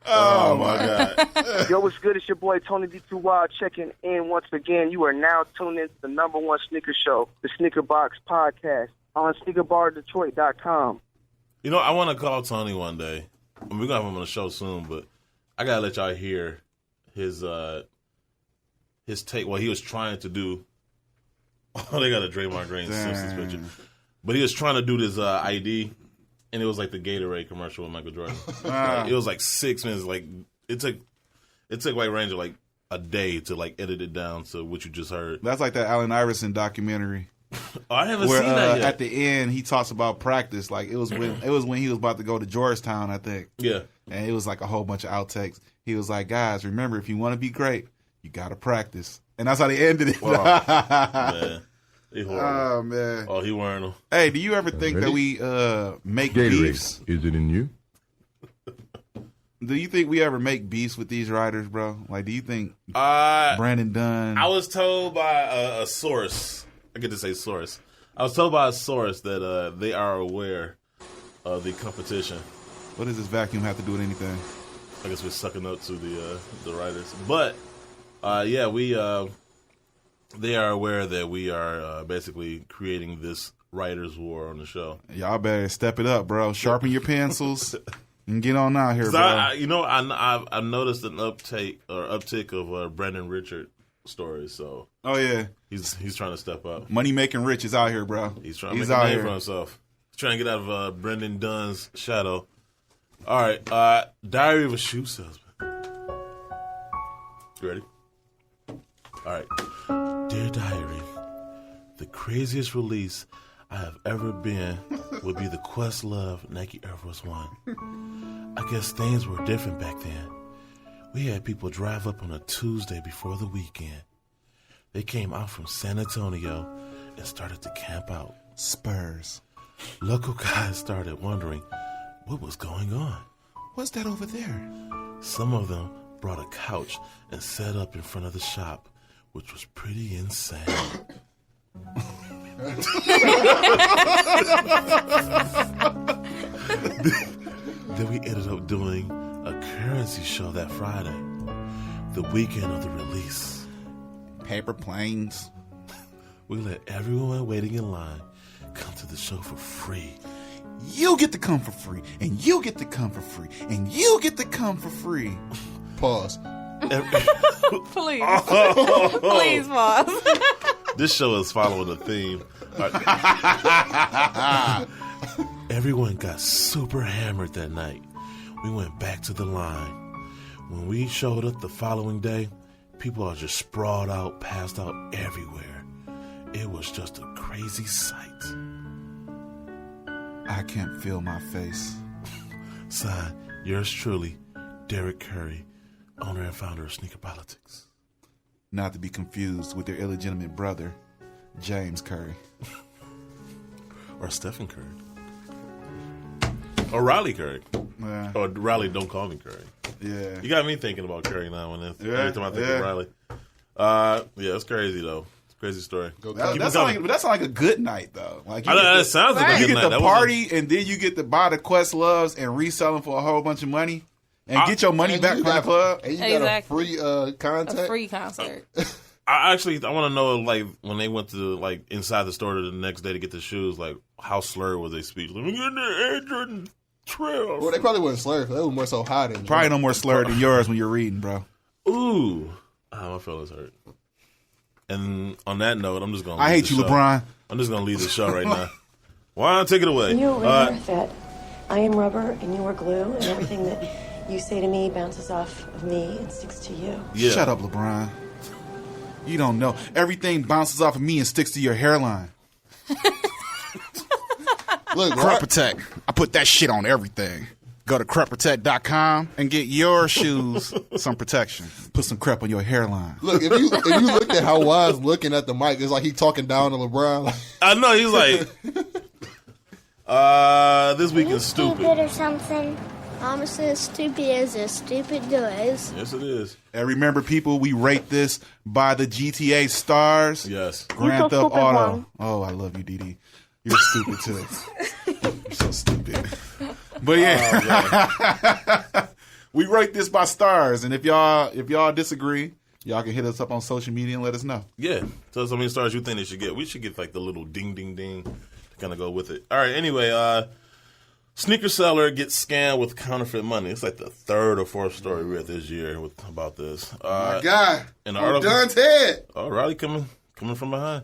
Oh, my God. Yo, what's good? It's your boy, Tony D2 Wild, checking in once again. You are now tuned into the #1 sneaker show, the Sneaker Box Podcast, on SneakerBarDetroit.com. You know, I want to call Tony one day. We're going to have him on the show soon, but I got to let y'all hear his take, what he was trying to do. Oh, they got a Draymond Green Simpsons picture. But he was trying to do this ID, and it was like the Gatorade commercial with Michael Jordan. It was like 6 minutes. Like it took White Ranger like a day to like edit it down to what you just heard. That's like that Allen Iverson documentary. Oh, I haven't seen that yet. At the end, he talks about practice. Like it was when he was about to go to Georgetown, I think. Yeah, and it was like a whole bunch of outtakes. He was like, "Guys, remember, if you want to be great, you got to practice." And that's how they ended it. Wow. Man. Oh, man. Oh, he wearing them. Hey, do you ever think that we make Gatorade. beefs? Is it in you? Do you think we ever make beefs with these writers, bro? Like, do you think Brandon Dunn? I was told by a source. I get to say source. I was told by a source that they are aware of the competition. What does this vacuum have to do with anything? I guess we're sucking up to the writers. But, they are aware that we are basically creating this writers' war on the show. Y'all better step it up, bro. Sharpen your pencils and get on out here, bro. I've noticed an uptick of Brandon Richard stories. So, oh yeah, he's trying to step up. Money making rich is out here, bro. He's trying to make a name for himself. He's trying to get out of Brendan Dunn's shadow. All right, Diary of a Shoe Salesman. You ready? All right. Dear Diary, the craziest release I have ever been would be the Questlove Nike Air Force One. I guess things were different back then. We had people drive up on a Tuesday before the weekend. They came out from San Antonio and started to camp out. Spurs. Local guys started wondering what was going on. What's that over there? Some of them brought a couch and set up in front of the shop, which was pretty insane. Then we ended up doing a currency show that Friday, the weekend of the release. Paper planes. We let everyone waiting in line come to the show for free. You get to come for free, and you get to come for free, and you get to come for free. Pause. Please. Please pause. This show is following a theme. Everyone got super hammered that night. We went back to the line. When we showed up the following day, people are just sprawled out, passed out everywhere. It was just a crazy sight. I can't feel my face. Signed, yours truly, Derek Curry, owner and founder of Sneaker Politics. Not to be confused with their illegitimate brother, James Curry. Or Stephen Curry. Or Riley Curry. Yeah. Or Riley, don't call me Curry. Yeah. You got me thinking about Curry now and then. Yeah, Every time I think of Riley. Yeah, it's crazy, though. It's a crazy story. That sounds like a good night, though. Like that sounds like a good night. You get the party, and then you get to buy the Questloves and resell them for a whole bunch of money. And get your money back from the club. And you got a free concert. A free concert. I want to know, like, when they went to, like, inside the store the next day to get the shoes, like, how slurred was their speech? Like, we're getting the Air Jordan 12. Well, they probably wasn't slurred. They were more so hot. Probably no more slurred than yours when you're reading, bro. Ooh. My feelings hurt. And on that note, I'm just going to I hate you, LeBron. I'm just going to leave the show right now. Why not take it away? You're aware that I am rubber and you are glue, and everything that you say to me bounces off of me and sticks to you. Yeah. Shut up, LeBron. You don't know. Everything bounces off of me and sticks to your hairline. Look, Crep Protect. I put that shit on everything. Go to crepprotect.com and get your shoes some protection. Put some crep on your hairline. Look, if you looked at how Wise looking at the mic, it's like he talking down to LeBron. I know, he's like, this week is stupid. Or something. Honestly, as stupid as stupid does. Yes, it is. And remember, people, we rate this by the GTA stars. Yes. Grand Theft Auto. Oh, I love you, Didi. You're stupid, too. You're so stupid. But yeah, we rate this by stars. And if y'all disagree, y'all can hit us up on social media and let us know. Yeah. Tell us how many stars you think they should get. We should get like the little ding, ding, ding to kind of go with it. All right. Anyway, sneaker seller gets scammed with counterfeit money. It's like the third or fourth story we read this year about this. My God. I'm done, Ted. Oh, Riley coming from behind.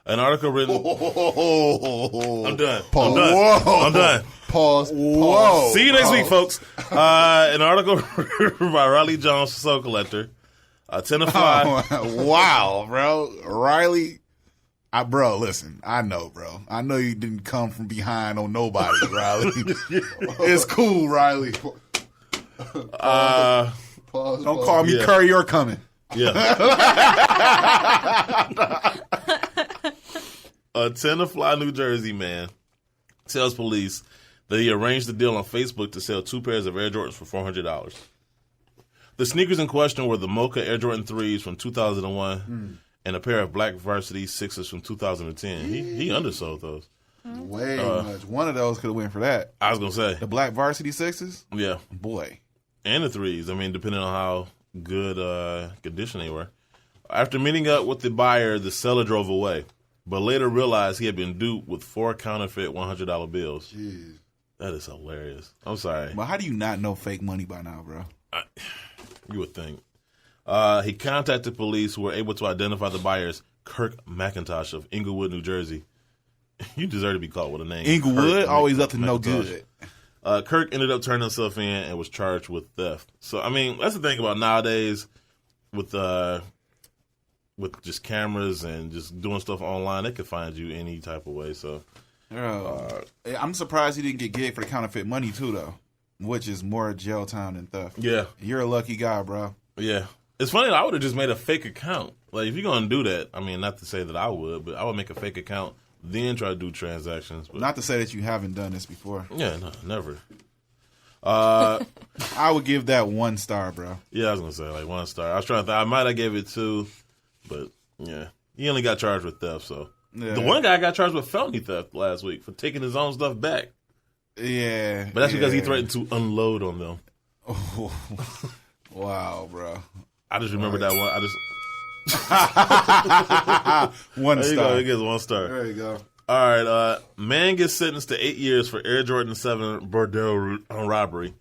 An article written. I'm done. Pause. I'm done. Pause. Whoa. See you next week, folks. An article by Riley Jones, Soul Collector. 10 to 5. Wow, bro. Riley. Bro, listen. I know, bro. I know you didn't come from behind on nobody, Riley. It's cool, Riley. Pause. Don't call me Curry. You're coming. Yeah. 10 to Fly, New Jersey man tells police that he arranged the deal on Facebook to sell 2 pairs of Air Jordans for $400. The sneakers in question were the Mocha Air Jordan 3s from 2001 and a pair of black Varsity 6s from 2010. He undersold those. Way much. One of those could have went for that. I was going to say. The black Varsity 6s? Yeah. Boy. And the 3s. I mean, depending on how good condition they were. After meeting up with the buyer, the seller drove away, but later realized he had been duped with 4 counterfeit $100 bills. Jeez. That is hilarious. I'm sorry. But how do you not know fake money by now, bro? You would think. He contacted police who were able to identify the buyer as Kirk McIntosh of Inglewood, New Jersey. You deserve to be caught with a name. Inglewood? Kirk Always up to McIntosh. no good. Kirk ended up turning himself in and was charged with theft. So, I mean, that's the thing about nowadays with just cameras and just doing stuff online. They could find you any type of way. So, I'm surprised he didn't get gigged for the counterfeit money, too, though, which is more jail time than theft. Yeah. You're a lucky guy, bro. Yeah. It's funny, I would have just made a fake account. Like, if you're going to do that, I mean, not to say that I would, but I would make a fake account, then try to do transactions. But not to say that you haven't done this before. Yeah, no, never. I would give that 1 star, bro. Yeah, I was going to say, like, 1 star. I was trying to think. I might have gave it 2, but, yeah. He only got charged with theft, so. Yeah. The one guy got charged with felony theft last week for taking his own stuff back. Yeah. But that's because he threatened to unload on them. Oh. Wow, bro. I just remember that one. I just 1 star. Go. He gets 1 star. There you go. All right. Man gets sentenced to 8 years for Air Jordan 7 Bordeaux robbery.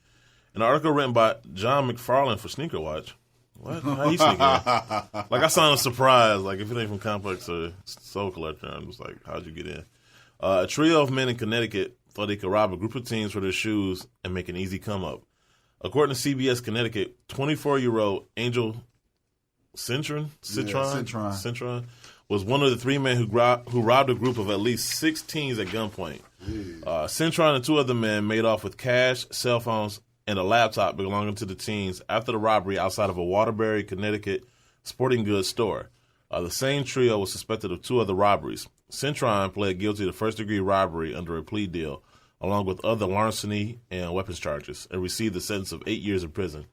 An article written by John McFarlane for Sneaker Watch. What? How you sneaking in? Like, I sounded surprised. Like, if it ain't from Complex or Soul Collector, I'm just like, how'd you get in? A trio of men in Connecticut thought they could rob a group of teens for their shoes and make an easy come up. According to CBS Connecticut, 24-year-old Angel Citron was one of the 3 men who robbed a group of at least 6 teens at gunpoint. Citron and 2 other men made off with cash, cell phones, and a laptop belonging to the teens after the robbery outside of a Waterbury, Connecticut sporting goods store. The same trio was suspected of 2 other robberies. Cintron pled guilty to first-degree robbery under a plea deal, along with other larceny and weapons charges, and received a sentence of 8 years in prison.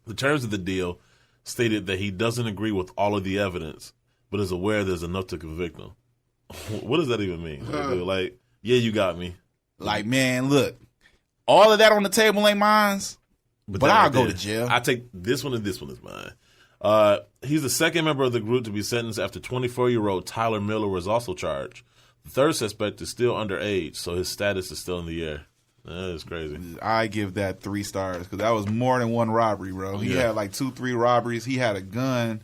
The terms of the deal stated that he doesn't agree with all of the evidence, but is aware there's enough to convict him. What does that even mean? Like, yeah, you got me. Like, man, look, all of that on the table ain't mine, but I'll go to jail. I take this one and this one is mine. He's the second member of the group to be sentenced after 24-year-old Tyler Miller was also charged. The third suspect is still underage, so his status is still in the air. That is crazy. I give that 3 stars because that was more than one robbery, bro. He had like 2-3 robberies. He had a gun.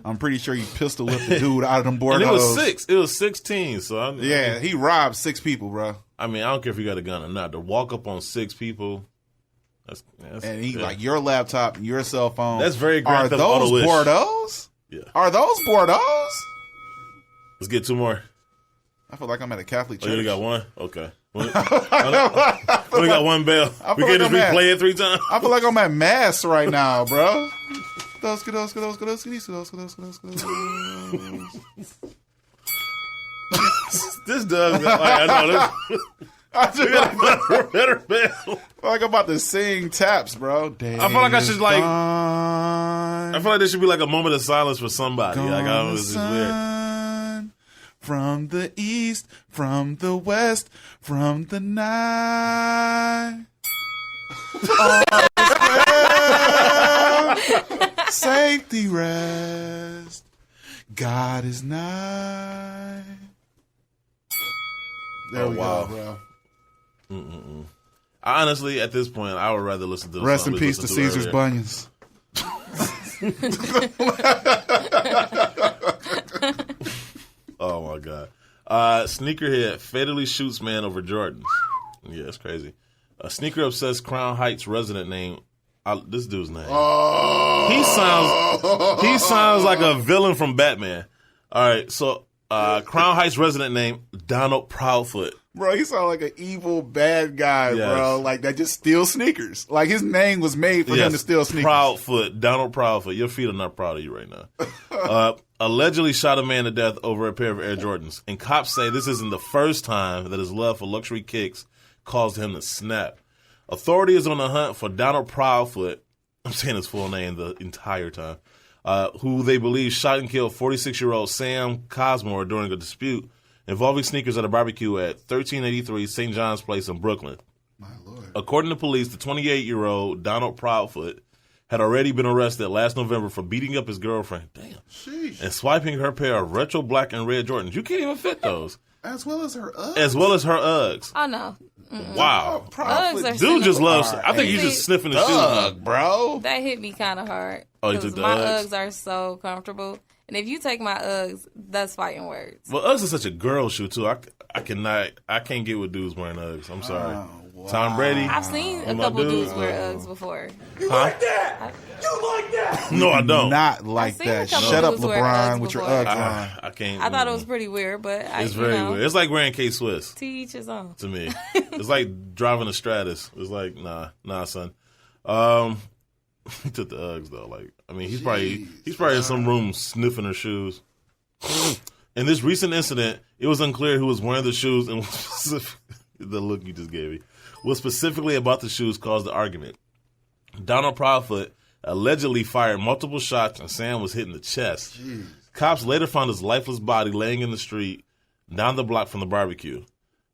I'm pretty sure he pistol whipped the dude out of them Bordeaux. And it was 6. It was 16. So he robbed 6 people, bro. I mean, I don't care if you got a gun or not. To walk up on 6 people, and he like your laptop and your cell phone. That's very Are those Bordeaux? Yeah. Are those Bordeaux? Let's get 2 more. I feel like I'm at a Catholic church. Oh, you got 1? Okay. We got 1 bell. We can't just replay it 3 times. I feel like I'm at mass right now, bro. This does. Like, I know this. We got a better bell. I feel like I'm about to sing taps, bro. I feel like I should like. I feel like there should be like a moment of silence for somebody. Like, I was just weird. From the east, from the west, from the night. Safety rest. God is nigh. There we go, bro. Honestly, at this point, I would rather listen to the Rest song in we peace to listened Caesar's earlier. Bunions. Oh my God. Sneakerhead fatally shoots man over Jordans. Yeah, that's crazy. A sneaker obsessed Crown Heights resident named this dude's name. He sounds like a villain from Batman. All right, so Crown Heights resident named Donald Proudfoot. Bro, he sounds like an evil bad guy, Yes. bro. Like that just steals sneakers. Like his name was made for him to steal sneakers. Proudfoot, Donald Proudfoot. Your feet are not proud of you right now. Allegedly shot a man to death over a pair of Air Jordans. And cops say this isn't the first time that his love for luxury kicks caused him to snap. Authority is on the hunt for Donald Proudfoot. I'm saying his full name the entire time. Who they believe shot and killed 46-year-old Sam Cosmore during a dispute involving sneakers at a barbecue at 1383 St. John's Place in Brooklyn. My Lord. According to police, the 28-year-old Donald Proudfoot had already been arrested last November for beating up his girlfriend. Damn. Sheesh. And swiping her pair of retro black and red Jordans. You can't even fit those. As well as her Uggs. As well as her Uggs. Oh, no. Wow. Uggs are Dude just loves. super I think he's just sniffing his shoes, bro. That hit me kind of hard. Oh, you took the my Uggs? Uggs are so comfortable. And if you take my Uggs, that's fighting words. Well, Uggs is such a girl shoe too. I can't get with dudes wearing Uggs. I'm sorry. Wow. Tom Brady. I've seen a my couple dude. dudes wear Uggs before. You like that? You like that? No, I don't. Not like seen that. a couple Shut up, dudes wear LeBron, Uggs with your before. Uggs on. I can't. I thought it was pretty weird, but It's very weird. It's like wearing K-Swiss to each his own. to me. It's like driving a Stratus. It's like nah, son. He took the Uggs though. Like, I mean, he's probably in some room sniffing her shoes. In this recent incident, it was unclear who was wearing the shoes and the look you just gave me. What specifically about the shoes caused the argument. Donald Proudfoot allegedly fired multiple shots and Sam was hit in the chest. Jeez. Cops later found his lifeless body laying in the street down the block from the barbecue.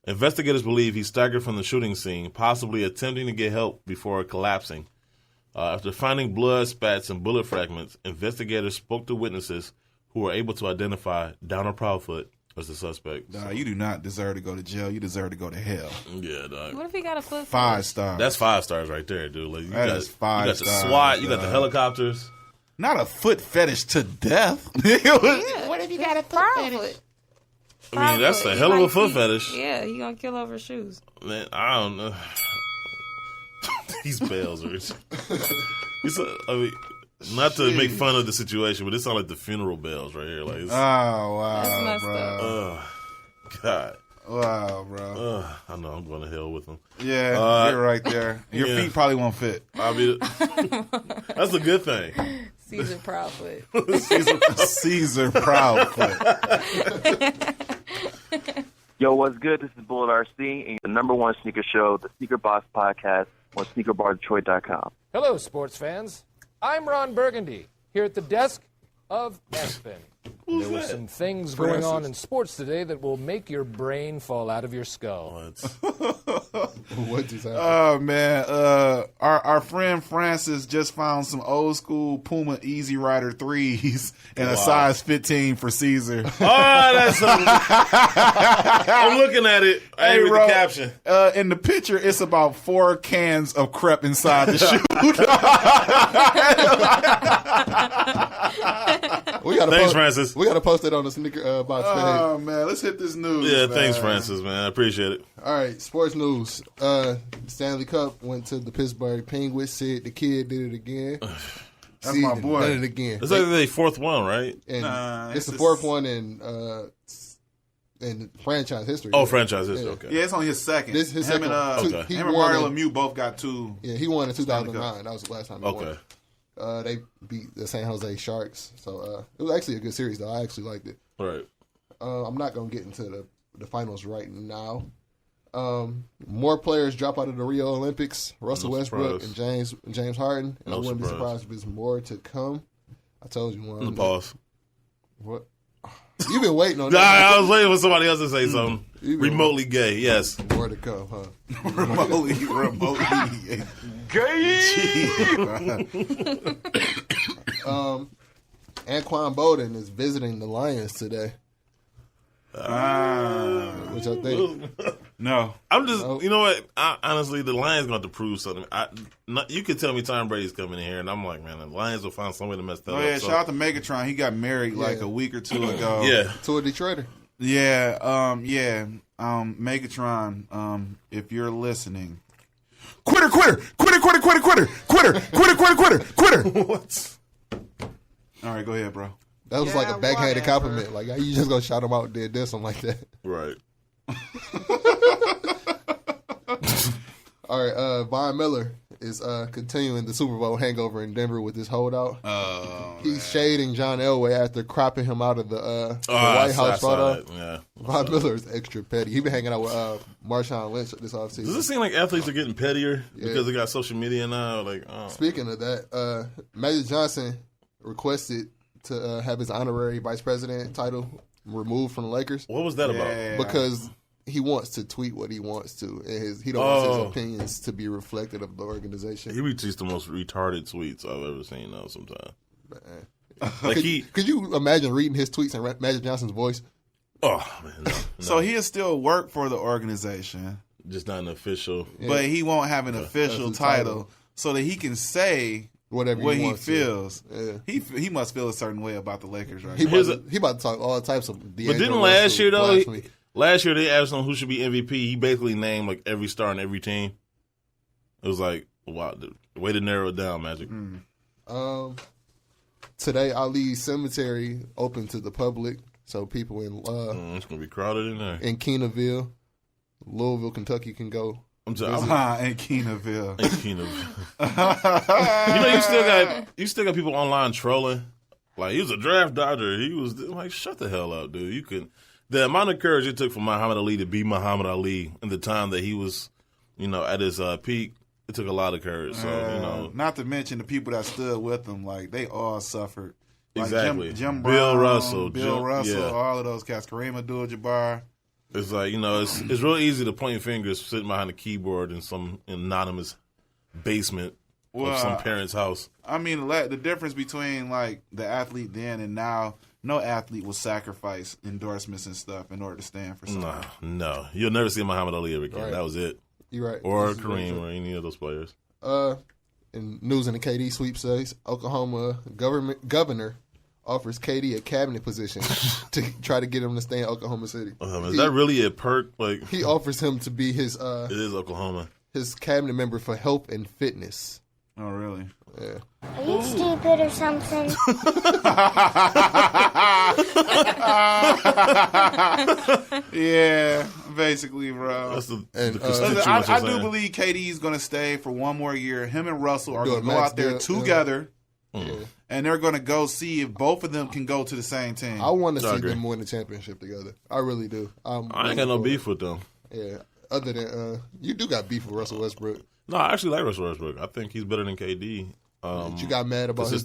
Investigators believe he staggered from the shooting scene, possibly attempting to get help before collapsing. After finding blood, spats, and bullet fragments, investigators spoke to witnesses who were able to identify Donald Proudfoot as the suspect. Nah, you do not deserve to go to jail. You deserve to go to hell. Yeah, dog. What if he got a foot? 5 stars. That's 5 stars right there, dude. Like, Is 5 You got the stars, SWAT, you got the dog. helicopters. Not a foot fetish to death. What if he got a foot fetish? I mean, that's a hell of a foot fetish. Yeah, he gonna kill over shoes. Man, I don't know. These bells are. I mean, not to make fun of the situation, but it sounds like the funeral bells right here. Like, Oh, wow, That's messed bro. up. oh, God. Wow, bro. I know I'm going to hell with them. Yeah, you're right there. Your yeah. feet probably won't fit. I mean, that's a good thing. Caesar Proudfoot. Caesar Proudfoot. Yo, what's good? This is Bullet RC, and the number one sneaker show, the Sneaker Box Podcast, on SneakerBarDetroit.com. Hello, sports fans. I'm Ron Burgundy, here at the desk of ESPN. There were some things going on in sports today that will make your brain fall out of your skull. What just happened? Oh man, our friend Francis just found some old school Puma Easy Rider 3s and a size 15 for Caesar. Oh, that's I'm looking at it. I ain't read the caption. In the picture, it's about 4 cans of crepe inside the shoe. Thanks, Francis. We got to post it on the Sneaker Box page. Oh man, let's hit this news. Yeah, man. thanks, Francis, man. I appreciate it. All right, sports news. Stanley Cup went to the Pittsburgh Penguins. Sid the Kid did it again. That's my boy. Did it again. It's like the fourth one, right? And it's the fourth one in franchise history. Oh, franchise history. Okay. Yeah, it's on his second. This his second. Him and Mario Lemieux both got 2. Yeah, he won in 2009. That was the last time he won. Okay. They beat the San Jose Sharks. So it was actually a good series, though. I actually liked it. Right. I'm not going to get into the finals right now. More players drop out of the Rio Olympics. Russell Westbrook and James Harden. And I wouldn't be surprised if there's more to come. I told you one. Pause. What? You've been waiting on that. that. I was waiting for somebody else to say something. Remotely gay, yes. More to come, huh? remotely gay. Anquan Bolden is visiting the Lions today. Which I think. No. I'm just, you know what? Honestly, the Lions going to prove something. You could tell me Tom Brady's coming in here, and I'm like, man, the Lions will find some way to mess that up. Oh, yeah, shout out to Megatron. He got married like a week or 2 ago. Yeah. To a Detroiter. Yeah, Megatron, if you're listening. Quitter. What? All right, go ahead, bro. That was like a backhanded compliment. Like, you just gonna shout him out and did something like that. Right. All right, Von Miller is continuing the Super Bowl hangover in Denver with his holdout. He's shading John Elway after cropping him out of the White House photo. Yeah. Von Miller is extra petty. He been hanging out with Marshawn Lynch this offseason. Does it seem like athletes are getting pettier because they got social media now? Like, Speaking of that, Magic Johnson requested to have his honorary vice president title removed from the Lakers. What was that about? Because he wants to tweet what he wants to, and he don't want his opinions to be reflected of the organization. He retweets the most retarded tweets I've ever seen though sometimes. Could you imagine reading his tweets and Magic Johnson's voice? Oh, man, no. So he'll still work for the organization. Just not an official. But he won't have an official title so that he can say whatever what he feels. Yeah. He must feel a certain way about the Lakers right he now. He about to talk all types of But didn't last year, though, last year they asked him who should be MVP. He basically named like every star in every team. It was like, wow, the way to narrow it down, Magic. Today, Ali Cemetery open to the public, so people in it's gonna be crowded in there. In Kinaville, Louisville, Kentucky can go. In Kinaville. You still got people online trolling. Like, he was a draft dodger. He was like, shut the hell up, dude. You could. The amount of courage it took for Muhammad Ali to be Muhammad Ali in the time that he was, at his peak, it took a lot of courage. So, not to mention the people that stood with him, like they all suffered. Like exactly. Jim Bill Brown, Russell, yeah. All of those cats, Kareem Abdul-Jabbar. It's like, it's real easy to point fingers sitting behind a keyboard in some anonymous basement of some parent's house. I mean, the difference between like the athlete then and now, no athlete will sacrifice endorsements and stuff in order to stand for something. No. You'll never see Muhammad Ali ever again. Right. That was it. You're right. Or Kareem or any of those players. In news in the KD sweepstakes, Oklahoma governor offers KD a cabinet position to try to get him to stay in Oklahoma City. Is that really a perk? Like, he offers him to be his. It is Oklahoma. His cabinet member for health and fitness. Oh, really? Yeah. Are you stupid or something? Yeah, basically, bro. That's I do believe KD's going to stay for one more year. Him and Russell are going to go out there together And they're going to go see if both of them can go to the same team. I want to see them win the championship together. I really do. I ain't got no beef with them. Yeah. Other than you do got beef with Russell Westbrook. No, I actually like Russell Westbrook. I think he's better than KD. You got mad about his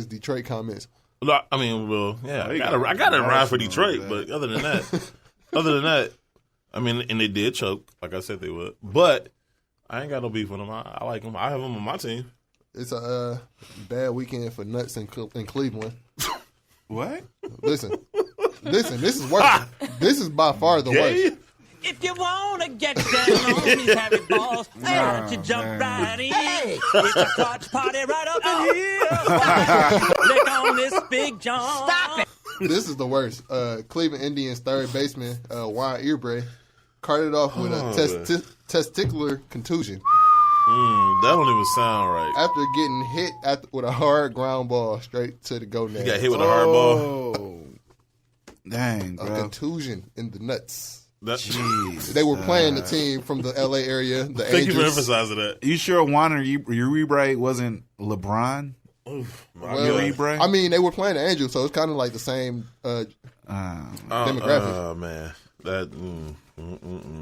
Detroit comments. No, I mean, well, yeah, I got to ride for Detroit, but other than that, I mean, and they did choke, like I said they would. But I ain't got no beef with them. I like them. I have them on my team. It's a bad weekend for nuts in Cleveland. What? Listen. This is worse. This is by far the worst. If you want to get down on these heavy balls, why don't you jump right in? It's a crotch party right up in here. Lick on this big John. Stop it. This is the worst. Cleveland Indians third baseman Juan Urbre carted off with a testicular contusion. That don't even sound right. After getting hit with a hard ground ball straight to the gonads. He got hit with a hard ball. Dang, bro. A contusion in the nuts. Jeez. They were playing the team from the LA area. The Thank Angels. you for emphasizing that. You sure Juan Urbre wasn't LeBron? Well, I mean, they were playing the Angels, so it's kind of like the same demographic. Oh, man.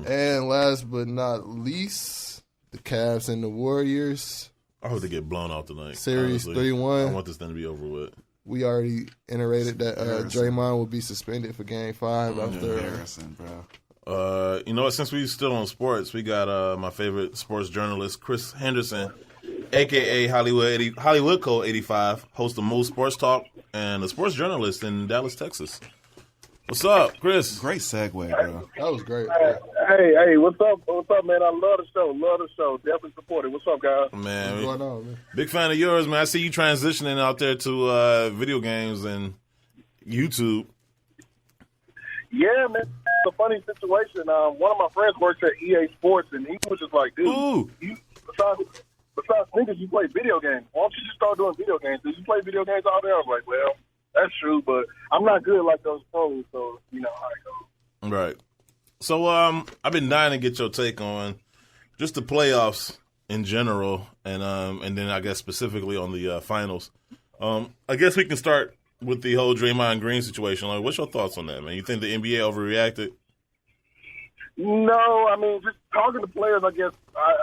And last but not least, the Cavs and the Warriors. I hope they get blown out tonight. Series 3-1. I want this thing to be over with. We already iterated that Draymond will be suspended for Game 5 after. Harrison, bro. You know what? Since we still on sports, we got my favorite sports journalist, Chris Henderson, a.k.a. Hollywood Code 85, host of Mo Sports Talk and a sports journalist in Dallas, Texas. What's up, Chris? Great segue, bro. That was great. Hey, what's up? What's up, man? I love the show. Definitely support it. What's up, guys? Man, What's going on, man? Big fan of yours, man. I see you transitioning out there to video games and YouTube. Yeah, man. It's a funny situation. One of my friends works at EA Sports, and he was just like, dude, besides sneakers, you play video games. Why don't you just start doing video games? Do you play video games all day? I was like, well, that's true, but I'm not good like those pros, so you know how it goes. Right. So I've been dying to get your take on just the playoffs in general, and then I guess specifically on the finals. I guess we can start with the whole Draymond Green situation. Like, what's your thoughts on that, man? You think the NBA overreacted? No, I mean, just talking to players, I guess,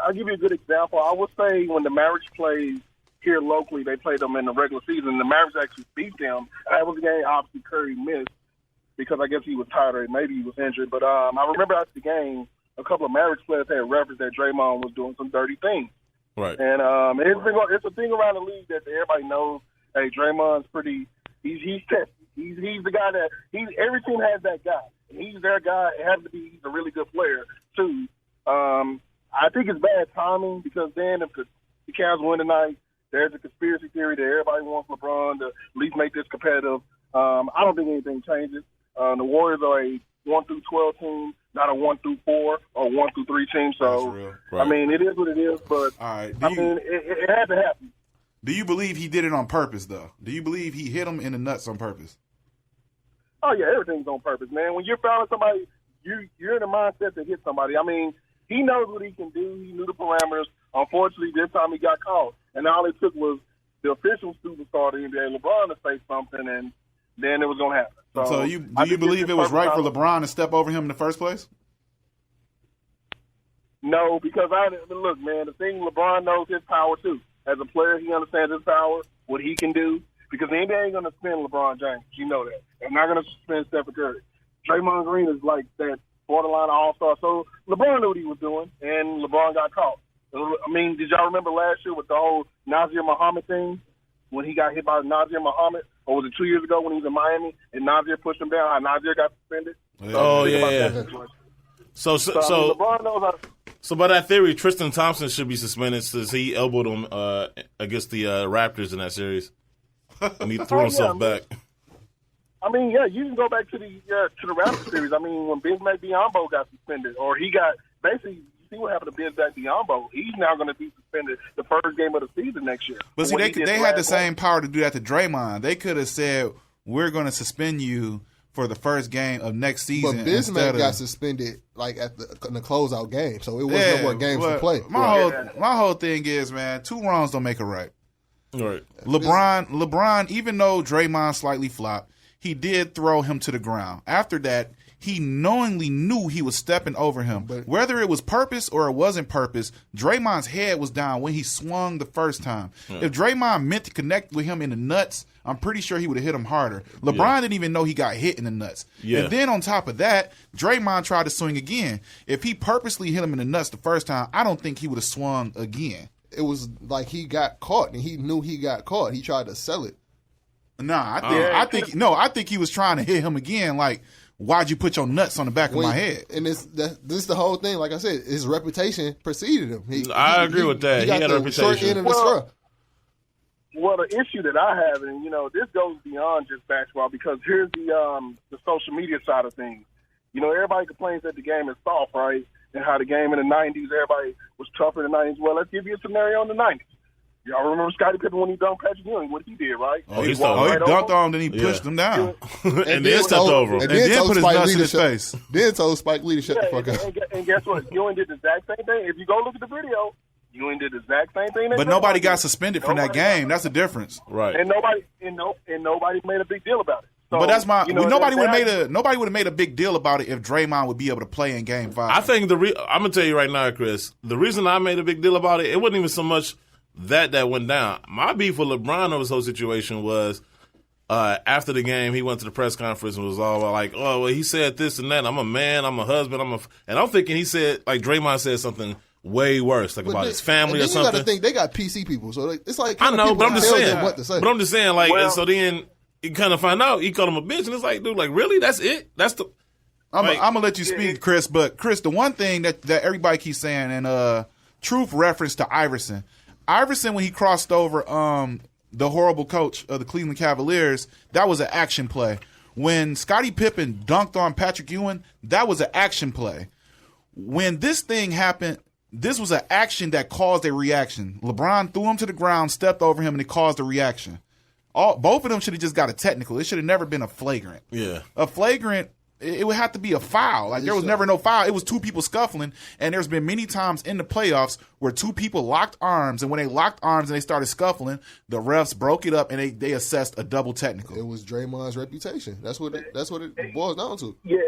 I'll give you a good example. I would say when the Mavericks played here locally, they played them in the regular season. The Mavericks actually beat them. That was a game, obviously, Curry missed because I guess he was tired or maybe he was injured. But I remember after the game, a couple of Mavericks players had referenced that Draymond was doing some dirty things. Right. And it's a thing around the league that everybody knows, hey, Draymond's pretty – he's tested. He's the guy that – every team has that guy. He's their guy. It has to be. He's a really good player too. I think it's bad timing because then if the Cavs win tonight, there's a conspiracy theory that everybody wants LeBron to at least make this competitive. I don't think anything changes. The Warriors are a 1 through 12 team, not a 1 through 4 or 1 through 3 team. So right. I mean, it is what it is. But all right. It had to happen. Do you believe he did it on purpose, though? Do you believe he hit him in the nuts on purpose? Oh, yeah, everything's on purpose, man. When you're fouling somebody, you're in the mindset to hit somebody. I mean, he knows what he can do. He knew the parameters. Unfortunately, this time he got caught. And all it took was the official superstar of the NBA, LeBron, to say something, and then it was going to happen. So do you believe it was right for LeBron to step over him in the first place? No, because look, man, the thing, LeBron knows his power, too. As a player, he understands his power, what he can do. Because the NBA ain't going to suspend LeBron James. You know that. They're not going to suspend Stephen Curry. Draymond Green is like that borderline all-star. So LeBron knew what he was doing, and LeBron got caught. I mean, did y'all remember last year with the whole Nazir Muhammad thing? When he got hit by Nazir Muhammad? Or was it 2 years ago when he was in Miami and Nazir pushed him down? How Nazir got suspended? So LeBron knows how to... So by that theory, Tristan Thompson should be suspended since he elbowed him against the Raptors in that series. And he threw himself back. I mean, yeah, you can go back to the Raptors series. I mean, when Bismack Biyombo got suspended, or he got basically, you see what happened to Bismack Biyombo. He's now going to be suspended the first game of the season next year. But see, they had the same power to do that to Draymond. They could have said, "We're going to suspend you for the first game of next season." But Bismack got suspended like in the closeout game, so it wasn't no more games to play. My whole thing is, man, two wrongs don't make a right. Right. LeBron, even though Draymond slightly flopped, he did throw him to the ground. After that, he knowingly knew he was stepping over him. Whether it was purpose or it wasn't purpose, Draymond's head was down when he swung the first time. Yeah. If Draymond meant to connect with him in the nuts, I'm pretty sure he would have hit him harder. LeBron didn't even know he got hit in the nuts. Yeah. And then on top of that, Draymond tried to swing again. If he purposely hit him in the nuts the first time, I don't think he would have swung again. It was like he got caught, and he knew he got caught. He tried to sell it. Nah, I think he was trying to hit him again. Like, why'd you put your nuts on the back of my head? And this is the whole thing. Like I said, his reputation preceded him. I agree with that. He had a reputation. Short end of the straw. Well, the issue that I have, and this goes beyond just basketball, because here's the social media side of things. Everybody complains that the game is soft, right? And how the game in the 90s, everybody was tougher in the 90s. Well, let's give you a scenario in the 90s. Y'all remember Scottie Pippen when he dunked Patrick Ewing? What he did, right? He dunked on him, then he pushed him down. and then stepped over him. And then put his nuts in his face. Then told Spike Lee to shut the fuck up. And guess what? Ewing did the exact same thing. If you go look at the video, Ewing did the exact same thing. But nobody got suspended from that game. That's the difference. Right. And nobody made a big deal about it. So, but that's nobody would have made a big deal about it if Draymond would be able to play in Game 5. I think I'm gonna tell you right now, Chris. The reason I made a big deal about it wasn't even so much that went down. My beef with LeBron over this whole situation was after the game, he went to the press conference and was all like, "Oh, well, he said this and that. I'm a man. I'm a husband. and I'm thinking he said like Draymond said something way worse, like about his family or something. You got to think they got PC people, so it's like I know, but I'm just saying. What to say. But I'm just saying, like, and so then. You kind of find out he called him a bitch, and it's like, dude, like, really? That's it? That's the. I'm gonna let you speak, Chris. But Chris, the one thing that everybody keeps saying, and Trufe reference to Iverson. Iverson, when he crossed over the horrible coach of the Cleveland Cavaliers, that was an action play. When Scottie Pippen dunked on Patrick Ewing, that was an action play. When this thing happened, this was an action that caused a reaction. LeBron threw him to the ground, stepped over him, and it caused a reaction. Both of them should have just got a technical. It should have never been a flagrant. Yeah. A flagrant, it would have to be a foul. Like, there was never no foul. It was two people scuffling, and there's been many times in the playoffs where two people locked arms, and when they locked arms and they started scuffling, the refs broke it up, and they assessed a double technical. It was Draymond's reputation. That's what it boils down to. Yeah,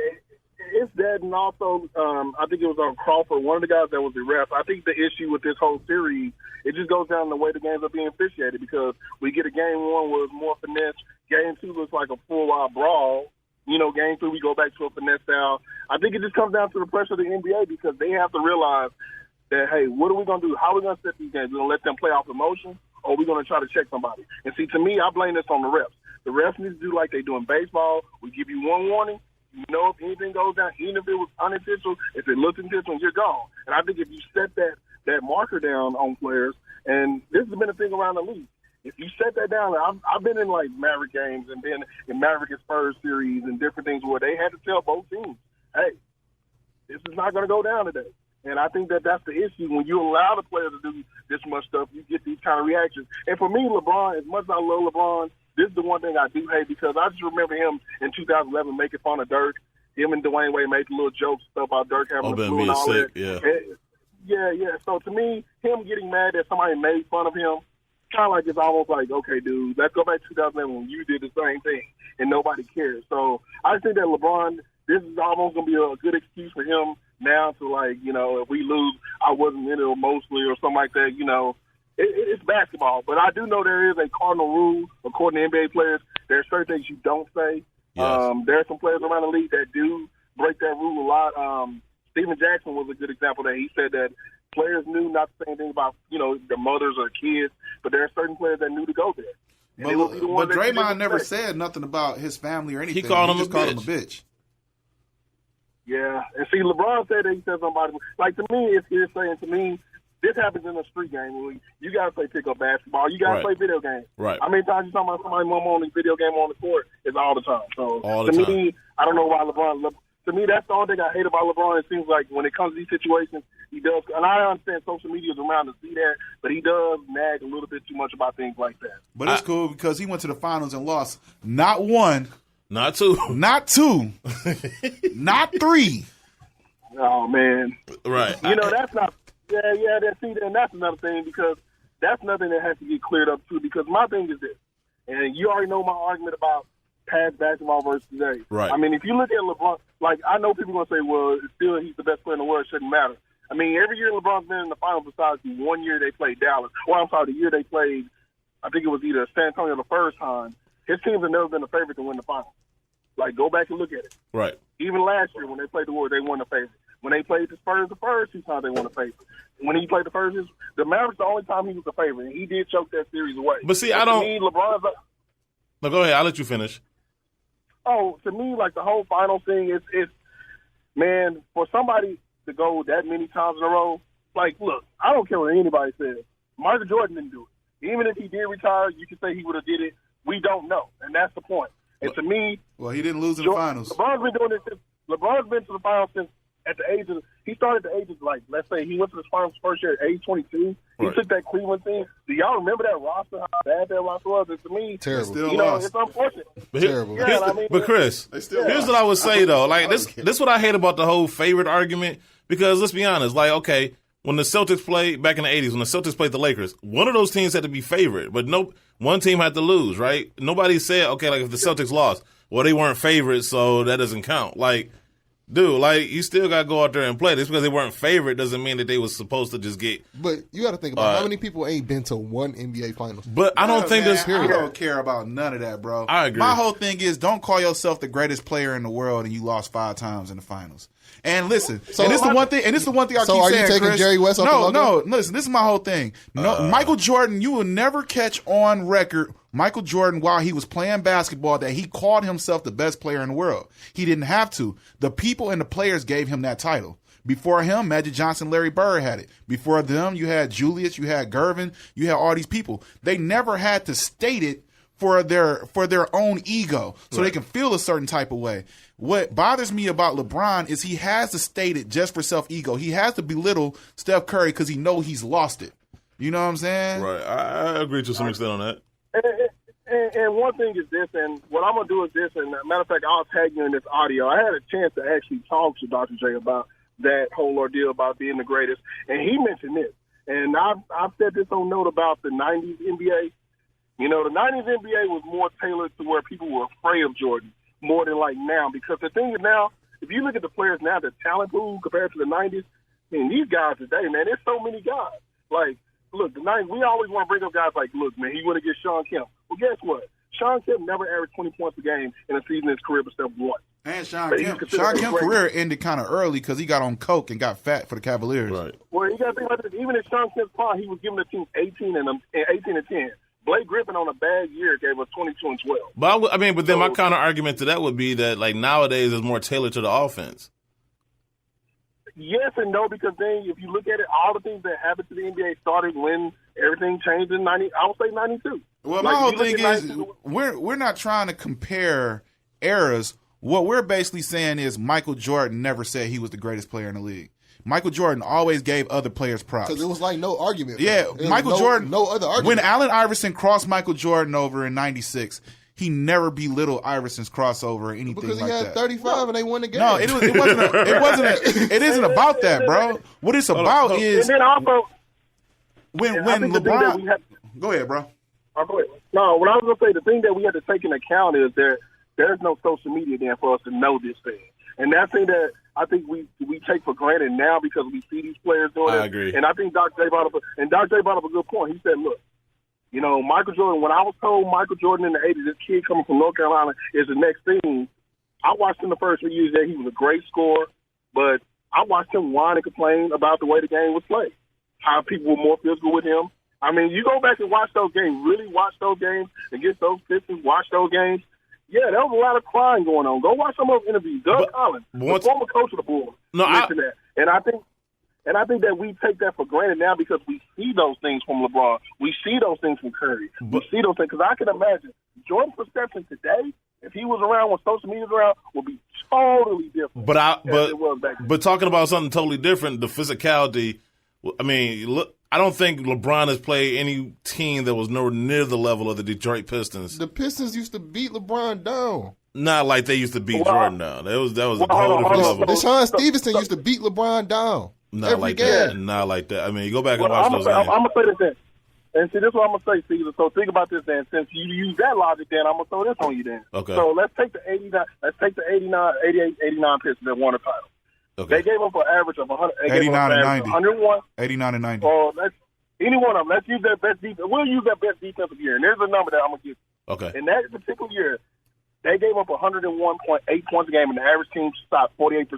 it's that, and also I think it was on Crawford, one of the guys that was the ref. I think the issue with this whole series, it just goes down the way the games are being officiated, because we get a game one where it's more finesse. Game two looks like a full-out brawl. Game three we go back to a finesse style. I think it just comes down to the pressure of the NBA, because they have to realize that, hey, what are we going to do? How are we going to set these games? We're going to let them play off emotion, or are we going to try to check somebody? And see, to me, I blame this on the refs. The refs need to do like they do in baseball. We give you one warning. If anything goes down, even if it was unintentional, if it looked intentional, you're gone. And I think if you set that marker down on players, and this has been a thing around the league, if you set that down, I've been in like Maverick games and been in Maverick and Spurs series and different things where they had to tell both teams, hey, this is not going to go down today. And I think that's the issue. When you allow the players to do this much stuff, you get these kind of reactions. And for me, LeBron, as much as I love LeBron, this is the one thing I do hate, because I just remember him in 2011 making fun of Dirk. Him and Dwayne Wade making little jokes stuff about Dirk having a flu and all sick, that. Yeah. So to me, him getting mad that somebody made fun of him, kind of like it's almost like, okay, dude, let's go back to 2011 when you did the same thing and nobody cares. So I think that LeBron, this is almost going to be a good excuse for him now to, like, if we lose, I wasn't in it emotionally or something like that, It's basketball, but I do know there is a cardinal rule, according to NBA players. There are certain things you don't say. Yes. There are some players around the league that do break that rule a lot. Steven Jackson was a good example that he said that players knew not to say anything about, their mothers or kids, but there are certain players that knew to go there. But Draymond never said nothing about his family or anything. He called him a bitch. Yeah, and see, LeBron said that he said somebody. Like, to me, it's hearsay, to me, this happens in a street game. You got to play pickup basketball. You got to play video games. Right. How many times you talking about somebody mom on the video game on the court? It's all the time. So all the time. Me, I don't know why LeBron. To me, that's the only thing I hate about LeBron. It seems like when it comes to these situations, he does. And I understand social media is around to see that, but he does nag a little bit too much about things like that. But it's cool because he went to the finals and lost not one, not two, not three. Oh man, right? That's not. Yeah, that's another thing, because that's nothing that has to get cleared up too. Because my thing is this, and you already know my argument about past basketball versus today. Right. I mean, if you look at LeBron, like I know people are going to say, well, still he's the best player in the world. It shouldn't matter. I mean, every year LeBron's been in the finals besides the 1 year they played Dallas. Or I'm sorry, the year they played, I think it was either San Antonio the first time. His teams have never been the favorite to win the finals. Like, go back and look at it. Right. Even last year when they played the Warriors, they won the favorite. When they played the Spurs the first 2 times, they won the favorite. When he played the first, the Mavericks the only time he was the favorite, and he did choke that series away. But see, I don't. To me, LeBron's. No, go ahead. I'll let you finish. Oh, to me, like the whole finals thing is, man, for somebody to go that many times in a row, like, look, I don't care what anybody says. Michael Jordan didn't do it. Even if he did retire, you could say he would have did it. We don't know, and that's the point. And to me, well, he didn't lose in the finals. LeBron's been doing this. LeBron's been to the finals since at the age of. He started at the age of, like, let's say he went to the finals first year at age 22. He took that Cleveland team. Do y'all remember that roster? How bad that roster was? And to me, terrible. You know, it's unfortunate. Terrible. Yeah, but Chris, here's what I would say though. Like this is what I hate about the whole favorite argument. Because let's be honest, like, okay, when the Celtics played back in the 80s, when the Celtics played the Lakers, one of those teams had to be favored, but one team had to lose, right? Nobody said, okay, like if the Celtics lost, well, they weren't favorites, so that doesn't count. Like, dude, like, you still got to go out there and play. Just because they weren't favorite doesn't mean that they was supposed to just get. But you got to think about how many people ain't been to one NBA Finals. But I don't think this. I don't care about none of that, bro. I agree. My whole thing is don't call yourself the greatest player in the world and you lost 5 times in the finals. And listen, and this is the one thing. And this is the one thing I keep saying. So are you taking Chris, Jerry West off the logo? No. Listen, this is my whole thing. No, Michael Jordan, you will never catch on record Michael Jordan while he was playing basketball that he called himself the best player in the world. He didn't have to. The people and the players gave him that title. Before him, Magic Johnson, Larry Bird had it. Before them, you had Julius, you had Gervin, you had all these people. They never had to state it for their own ego, so they can feel a certain type of way. What bothers me about LeBron is he has to state it just for self-ego. He has to belittle Steph Curry because he know he's lost it. You know what I'm saying? Right. I agree to some extent on that. And one thing is this, and what I'm going to do is this, and matter of fact, I'll tag you in this audio. I had a chance to actually talk to Dr. J about that whole ordeal about being the greatest, and he mentioned this. And I've said this on note about the 90s NBA. You know, the 90s NBA was more tailored to where people were afraid of Jordan more than like now. Because the thing is now, if you look at the players now, the talent pool compared to the 90s, I mean, these guys today, man, there's so many guys. Like, look, the 90s, we always want to bring up guys like, look, man, he would have get Sean Kemp. Well, guess what? Sean Kemp never averaged 20 points a game in a season in his career but Steph once. And Sean Kemp's career ended kind of early because he got on coke and got fat for the Cavaliers. Right. Well, you got to think about this. Even in Sean Kemp's prime, he was giving the team 18 and 10. Blake Griffin on a bad year gave us 22 and 12. But but then my counter argument to that would be that like nowadays is more tailored to the offense. Yes and no, because then if you look at it, all the things that happened to the NBA started when everything changed in I would say 92. Well, my whole thing is we're not trying to compare eras. What we're basically saying is Michael Jordan never said he was the greatest player in the league. Michael Jordan always gave other players props. Because it was like no argument. Yeah, Michael Jordan. No other argument. When Allen Iverson crossed Michael Jordan over in '96, he never belittled Iverson's crossover or anything because like that. Because he had 35 and they won the game. No, it wasn't. It isn't about that, bro. What it's about is and then also when LeBron. Go ahead, bro. Go ahead. No, what I was going to say, the thing that we have to take into account is there's no social media there for us to know this thing. And that thing that I think we take for granted now because we see these players doing it. I agree. And I think Dr. J brought up a good point. He said, look, you know, Michael Jordan, when I was told Michael Jordan in the 80s, this kid coming from North Carolina is the next thing, I watched him the first 3 years that he was a great scorer, but I watched him whine and complain about the way the game was played, how people were more physical with him. I mean, you go back and watch those games, really watch those games against those Pistons, watch those games. Yeah, there was a lot of crying going on. Go watch some of those interviews. Doug Collins, the former coach of the Bulls, mentioned that. And I think that we take that for granted now because we see those things from LeBron. We see those things from Curry. We see those things. Because I can imagine Jordan's perception today, if he was around when social media was around, would be totally different. But talking about something totally different, the physicality, I mean, look, I don't think LeBron has played any team that was nowhere near the level of the Detroit Pistons. The Pistons used to beat LeBron down. Not like they used to beat Jordan down. That was a whole different level. And Sean Stevenson used to beat LeBron down. Not like that. Not like that. I mean, you go back and watch those games. I'm going to say this then. And see, this is what I'm gonna say, Caesar. So think about this, then. Since you use that logic, then I'm gonna throw this on you, then. Okay. So let's take the 89. Let's take the 89 Pistons that won the title. Okay. They gave up an average of 100. 89 and 90. 101. 89 and 90. Any one of them. Let's use that best defense. We'll use that best defensive year. And there's a number that I'm gonna give you. Okay. In that particular year, they gave up 101.8 points a game, and the average team shot 48%.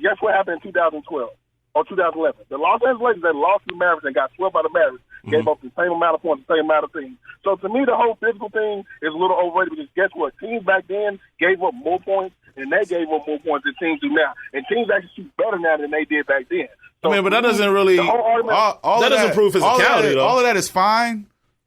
Guess what happened in 2012 or 2011? The Los Angeles Lakers that lost to the Mavericks and got swept by the Mavericks gave up the same amount of points, the same amount of things. So to me, the whole physical thing is a little overrated because guess what? Teams back then gave up more points, and they gave up more points than teams do now. And teams actually shoot better now than they did back then. So I mean, but that doesn't really. That doesn't prove physicality, though. All of that is fine,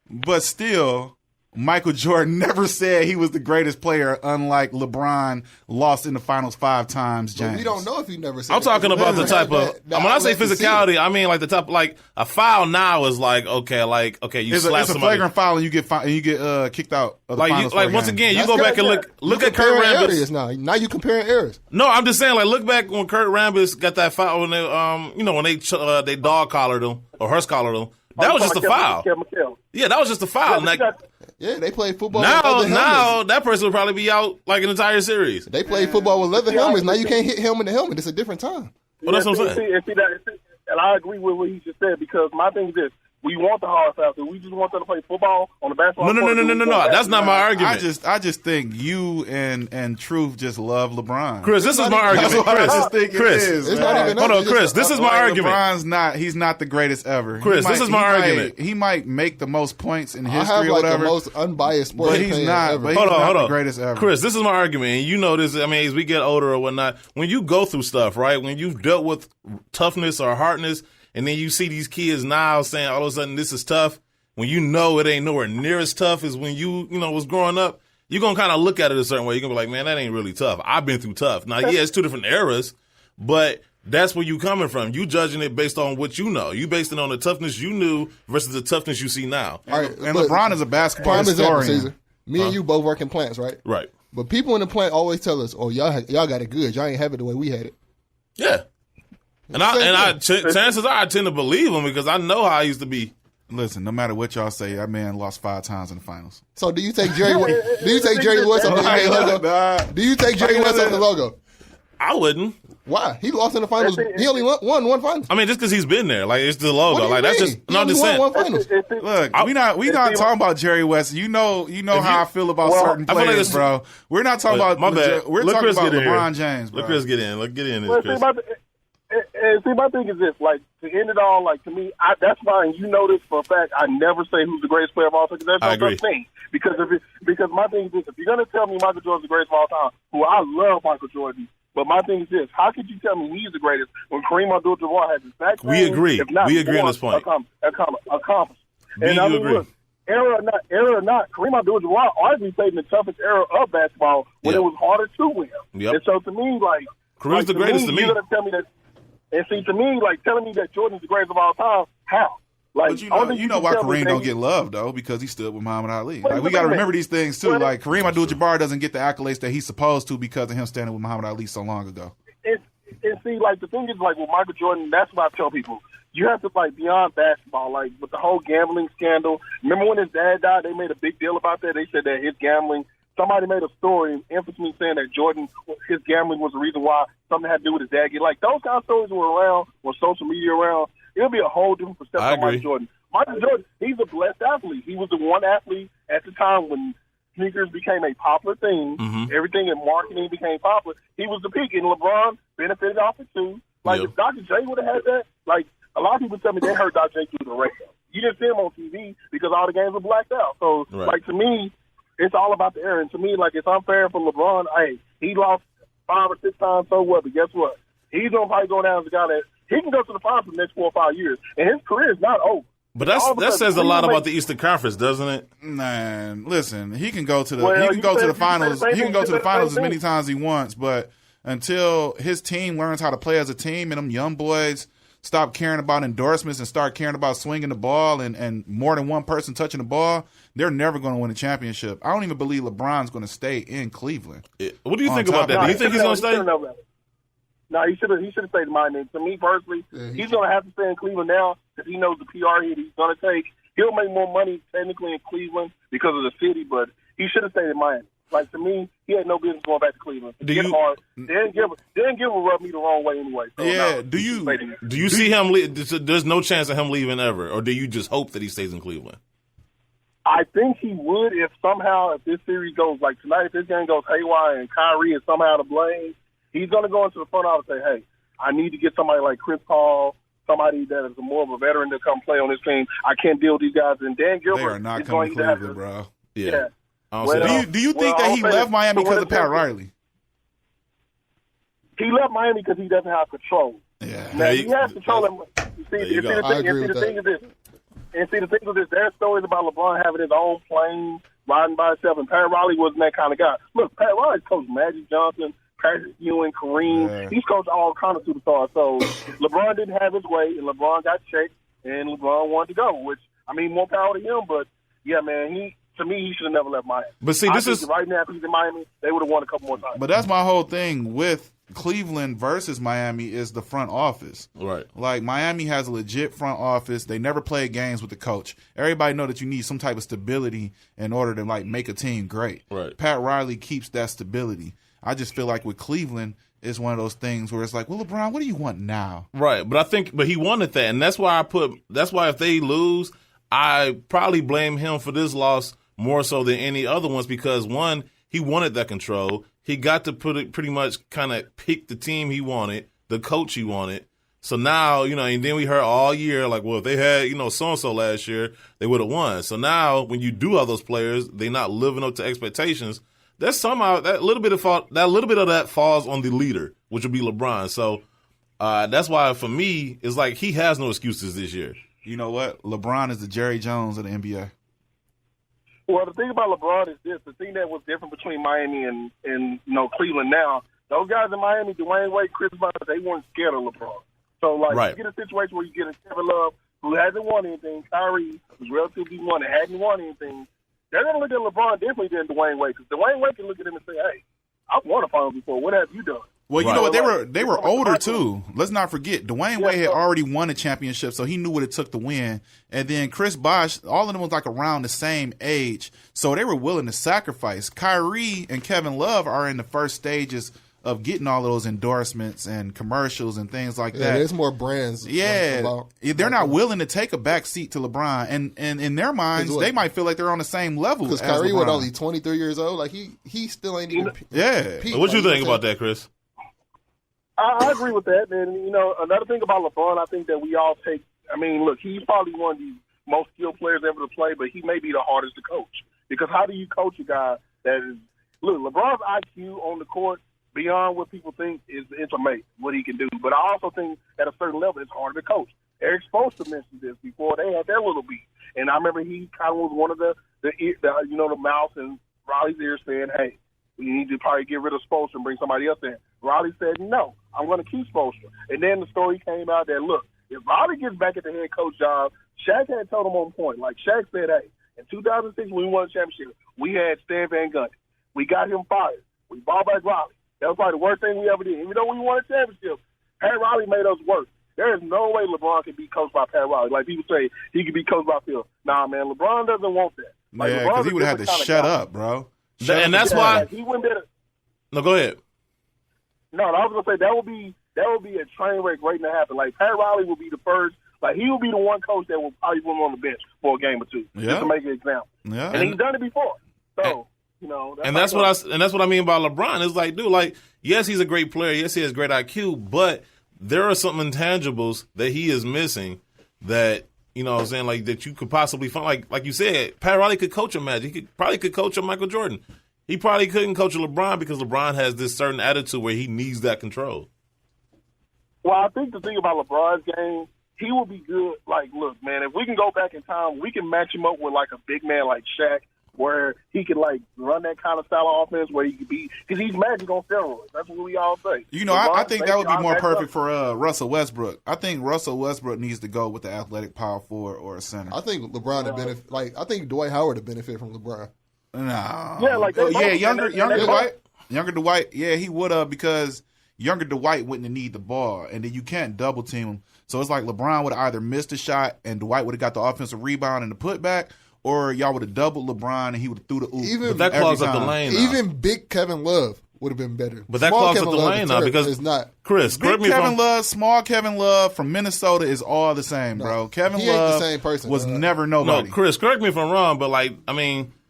but still, Michael Jordan never said he was the greatest player, unlike LeBron lost in the finals 5 times, James. But we don't know if he never said I'm talking about the type of. When I say physicality, I mean like the type, like a foul now is like, okay, you slap it's a somebody. flagrant foul and you get kicked out of the finals. Like once again, you go back and look at Kurt Rambis. Now you comparing errors. No, I'm just saying, like, look back when Kurt Rambis got that foul when they, when they dog collared him or horse collared him. That was just a foul. Yeah, that was just a foul. Yeah, they played football. Now that person will probably be out like an entire series. They played football with leather helmets. Now you can't hit helmet to helmet. It's a different time. Well, that's what I'm saying. And I agree with what he just said because my thing is this. We want the hard fouls. We just want them to play football on the basketball court. No. That's not my argument. I just think you and Trufe just love LeBron. Chris, this is my argument. That's what I just think it is. It's not even hold on, Chris. This is my argument. He's not the greatest ever. Chris, this is my argument. He might make the most points in history I have or whatever. The most unbiased sports but he's not. ever. But he's not the greatest ever. Chris, this is my argument. And you know this. I mean, as we get older or whatnot, when you go through stuff, right? When you've dealt with toughness or hardness. And then you see these kids now saying all of a sudden this is tough. When you know it ain't nowhere near as tough as when you was growing up, you're going to kind of look at it a certain way. You're going to be like, man, that ain't really tough. I've been through tough. Now, yeah, it's 2 different eras, but that's where you coming from. You judging it based on what you know. You based it on the toughness you knew versus the toughness you see now. All right, and LeBron is a basketball historian. Me and you both work in plants, right? Right. But people in the plant always tell us, oh, y'all got it good. Y'all ain't have it the way we had it. Yeah. Chances are I tend to believe him because I know how I used to be. Listen, no matter what y'all say, that man lost 5 times in the finals. So do you take Jerry West off the NBA logo? Do you take Jerry West off the logo? I wouldn't. Why? He lost in the finals. He only won one final. I mean, just because he's been there, like it's the logo. Like that's just I'm just saying. Look, we not talking about Jerry West. You know how I feel about certain players, bro. We're not talking about. We're talking about LeBron James. Let Chris get in. Get in. And see, my thing is this: like to end it all, like to me, that's fine. You know this for a fact. I never say who's the greatest player of all time. That's no such thing. Because my thing is this: if you're gonna tell me Michael Jordan's the greatest of all time, who I love Michael Jordan, but my thing is this: how could you tell me he's the greatest when Kareem Abdul-Jabbar has the exact same? We agree. We agree on this point. Accomplished. And I mean, look, era or not, Kareem Abdul-Jabbar arguably played in the toughest era of basketball when it was harder to win. Yep. And so to me, like Kareem's the greatest to me. You're gonna tell me that. And see, to me, like telling me that Jordan's the greatest of all time, how? Like, but you know why Kareem don't get love though, because he stood with Muhammad Ali. Like we got to remember these things too. Like Kareem Abdul-Jabbar doesn't get the accolades that he's supposed to because of him standing with Muhammad Ali so long ago. And see, like the thing is, like with Michael Jordan, that's what I tell people. You have to like beyond basketball, like with the whole gambling scandal. Remember when his dad died? They made a big deal about that. They said that his gambling. Somebody made a story, infamously saying that Jordan, his gambling was the reason why something had to do with his dad. Like those kind of stories were around, when social media around. It'll be a whole different perspective on Michael Jordan. Michael Jordan, he's a blessed athlete. He was the one athlete at the time when sneakers became a popular thing. Mm-hmm. Everything in marketing became popular. He was the peak, and LeBron benefited off it too. Like if Dr. J would have had that, like a lot of people tell me they heard Dr. J through the radio. You didn't see him on TV because all the games were blacked out. So, like to me, it's all about the era. And to me, like, it's unfair for LeBron. Hey, he lost 5 or 6 times, so what? But guess what? He's going to probably go down as a guy that he can go to the finals for the next 4 or 5 years. And his career is not over. But that says a lot about the Eastern Conference, doesn't it? Man, listen, he can go to the finals. He can go to the finals as many times as he wants, but until his team learns how to play as a team and them young boys stop caring about endorsements and start caring about swinging the ball and more than one person touching the ball, they're never going to win a championship. I don't even believe LeBron's going to stay in Cleveland. What do you think about that? Do you think he's going to stay? No, he should have stayed in Miami. To me personally, he's going to have to stay in Cleveland now because he knows the PR hit he's going to take. he'll make more money technically in Cleveland because of the city, but he should have stayed in Miami. Like, to me, he had no business going back to Cleveland. Hard. They didn't give a rub me the wrong way anyway. So yeah. No, do you see him there's no chance of him leaving ever, or do you just hope that he stays in Cleveland? I think he would if this series goes, like tonight, if this game goes haywire and Kyrie is somehow to blame, he's going to go into the front office and say, hey, I need to get somebody like Chris Paul, somebody that is more of a veteran to come play on this team. I can't deal with these guys. And Dan Gilbert they are not is coming going to to Cleveland, bro. Yeah. Do you think that he left Miami because of Pat Riley? He left Miami because he doesn't have control. Yeah. Now, he has control. The thing is this. And see, the thing is this, there's stories about LeBron having his own plane, riding by himself, and Pat Riley wasn't that kind of guy. Look, Pat Riley's coached Magic Johnson, Patrick Ewing, Kareem. Yeah. He's coached all kinds of superstars. So LeBron didn't have his way, and LeBron got checked, and LeBron wanted to go, which, I mean, more power to him. But, yeah, man, to me, he should have never left Miami. But see, right now, if he's in Miami, they would have won a couple more times. But that's my whole thing with Cleveland versus Miami is the front office. Right. Like, Miami has a legit front office. They never play games with the coach. Everybody know that you need some type of stability in order to, like, make a team great. Right. Pat Riley keeps that stability. I just feel like with Cleveland, it's one of those things where it's like, well, LeBron, what do you want now? Right. But he wanted that. And that's why if they lose, I probably blame him for this loss more so than any other ones because, one, he wanted that control. He got to pretty much kind of pick the team he wanted, the coach he wanted. So now, and then we heard all year, like, well, if they had, so-and-so last year, they would have won. So now when you do have those players, they're not living up to expectations. That's somehow that little bit of that falls on the leader, which would be LeBron. So that's why for me, it's like he has no excuses this year. You know what? LeBron is the Jerry Jones of the NBA. Well, the thing about LeBron is this. The thing that was different between Miami and Cleveland now, those guys in Miami, Dwayne Wade, Chris Paul, they weren't scared of LeBron. So, like, You get a situation where you get a Kevin Love who hasn't won anything, Kyrie, who's relatively won and hadn't won anything. They're going to look at LeBron differently than Dwayne Wade because Dwayne Wade can look at him and say, hey, I've won a final before. What have you done? Well, you know what? They were older, too. Let's not forget. Dwayne Wade had already won a championship, so he knew what it took to win. And then Chris Bosh, all of them was like around the same age, so they were willing to sacrifice. Kyrie and Kevin Love are in the first stages of getting all of those endorsements and commercials and things like that. There's more brands. Yeah. They're not willing to take a back seat to LeBron. And in their minds, they might feel like they're on the same level as Kyrie LeBron. was only 23 years old. Like, he still ain't even What you think about that, Chris? I agree with that. And, another thing about LeBron, I think that we all take – I mean, look, he's probably one of the most skilled players ever to play, but he may be the hardest to coach. Because how do you coach a guy that is – look, LeBron's IQ on the court, beyond what people think, is amazing, what he can do. But I also think at a certain level it's harder to coach. Eric Spoelstra mentioned this before. They had their little beat. And I remember he kind of was one of the mouth in Riley's ear saying, hey, we need to probably get rid of Spoelstra and bring somebody else in. Riley said, no, I'm going to keep Spoelstra. And then the story came out that, look, if Riley gets back at the head coach job, Shaq had told him on point. Like Shaq said, hey, in 2006 when we won the championship, we had Stan Van Gundy. We got him fired. We brought back Riley. That was probably the worst thing we ever did. Even though we won a championship, Pat Riley made us work. There is no way LeBron can be coached by Pat Riley. Like people say, he could be coached by Phil. Nah, man, LeBron doesn't want that. Like, yeah, because he would have had to shut up, bro. And that's why. Like, he wouldn't be able to, no, go ahead. No, I was gonna say that would be a train wreck waiting to happen. Like Pat Riley would be the first. Like he would be the one coach that will probably put him on the bench for a game or two, just to make an example. Yeah, and he's done it before. So that's what I mean by LeBron. It's like, dude, like yes, he's a great player. Yes, he has great IQ, but there are some intangibles that he is missing that. You know what I'm saying? Like, that you could possibly find. Like you said, Pat Riley could coach a Magic. He could coach a Michael Jordan. He probably couldn't coach a LeBron because LeBron has this certain attitude where he needs that control. Well, I think the thing about LeBron's game, he will be good. Like, look, man, if we can go back in time, we can match him up with, like, a big man like Shaq where he can, like, run that kind of style of offense where he could be – because he's Magic on steroids. That's what we all say. You know, I think that would be more perfect for Russell Westbrook. I think Russell Westbrook needs to go with the athletic power forward or a center. I think LeBron would benefit – like, I think Dwight Howard would benefit from LeBron. No. Yeah, like younger Dwight. Younger Dwight, yeah, he would have because, younger Dwight wouldn't need the ball, and then you can't double team him. So it's like LeBron would have either missed a shot and Dwight would have got the offensive rebound and the putback, or y'all would have doubled LeBron and he would have threw the oop. But that clogs up the lane now. Even big Kevin Love would have been better. But that clogs up the lane now because it's not. Chris, big Kevin Love, small Kevin Love from Minnesota is all the same, bro. Kevin Love ain't the same person, was never nobody. No, Chris, correct me if I'm wrong, but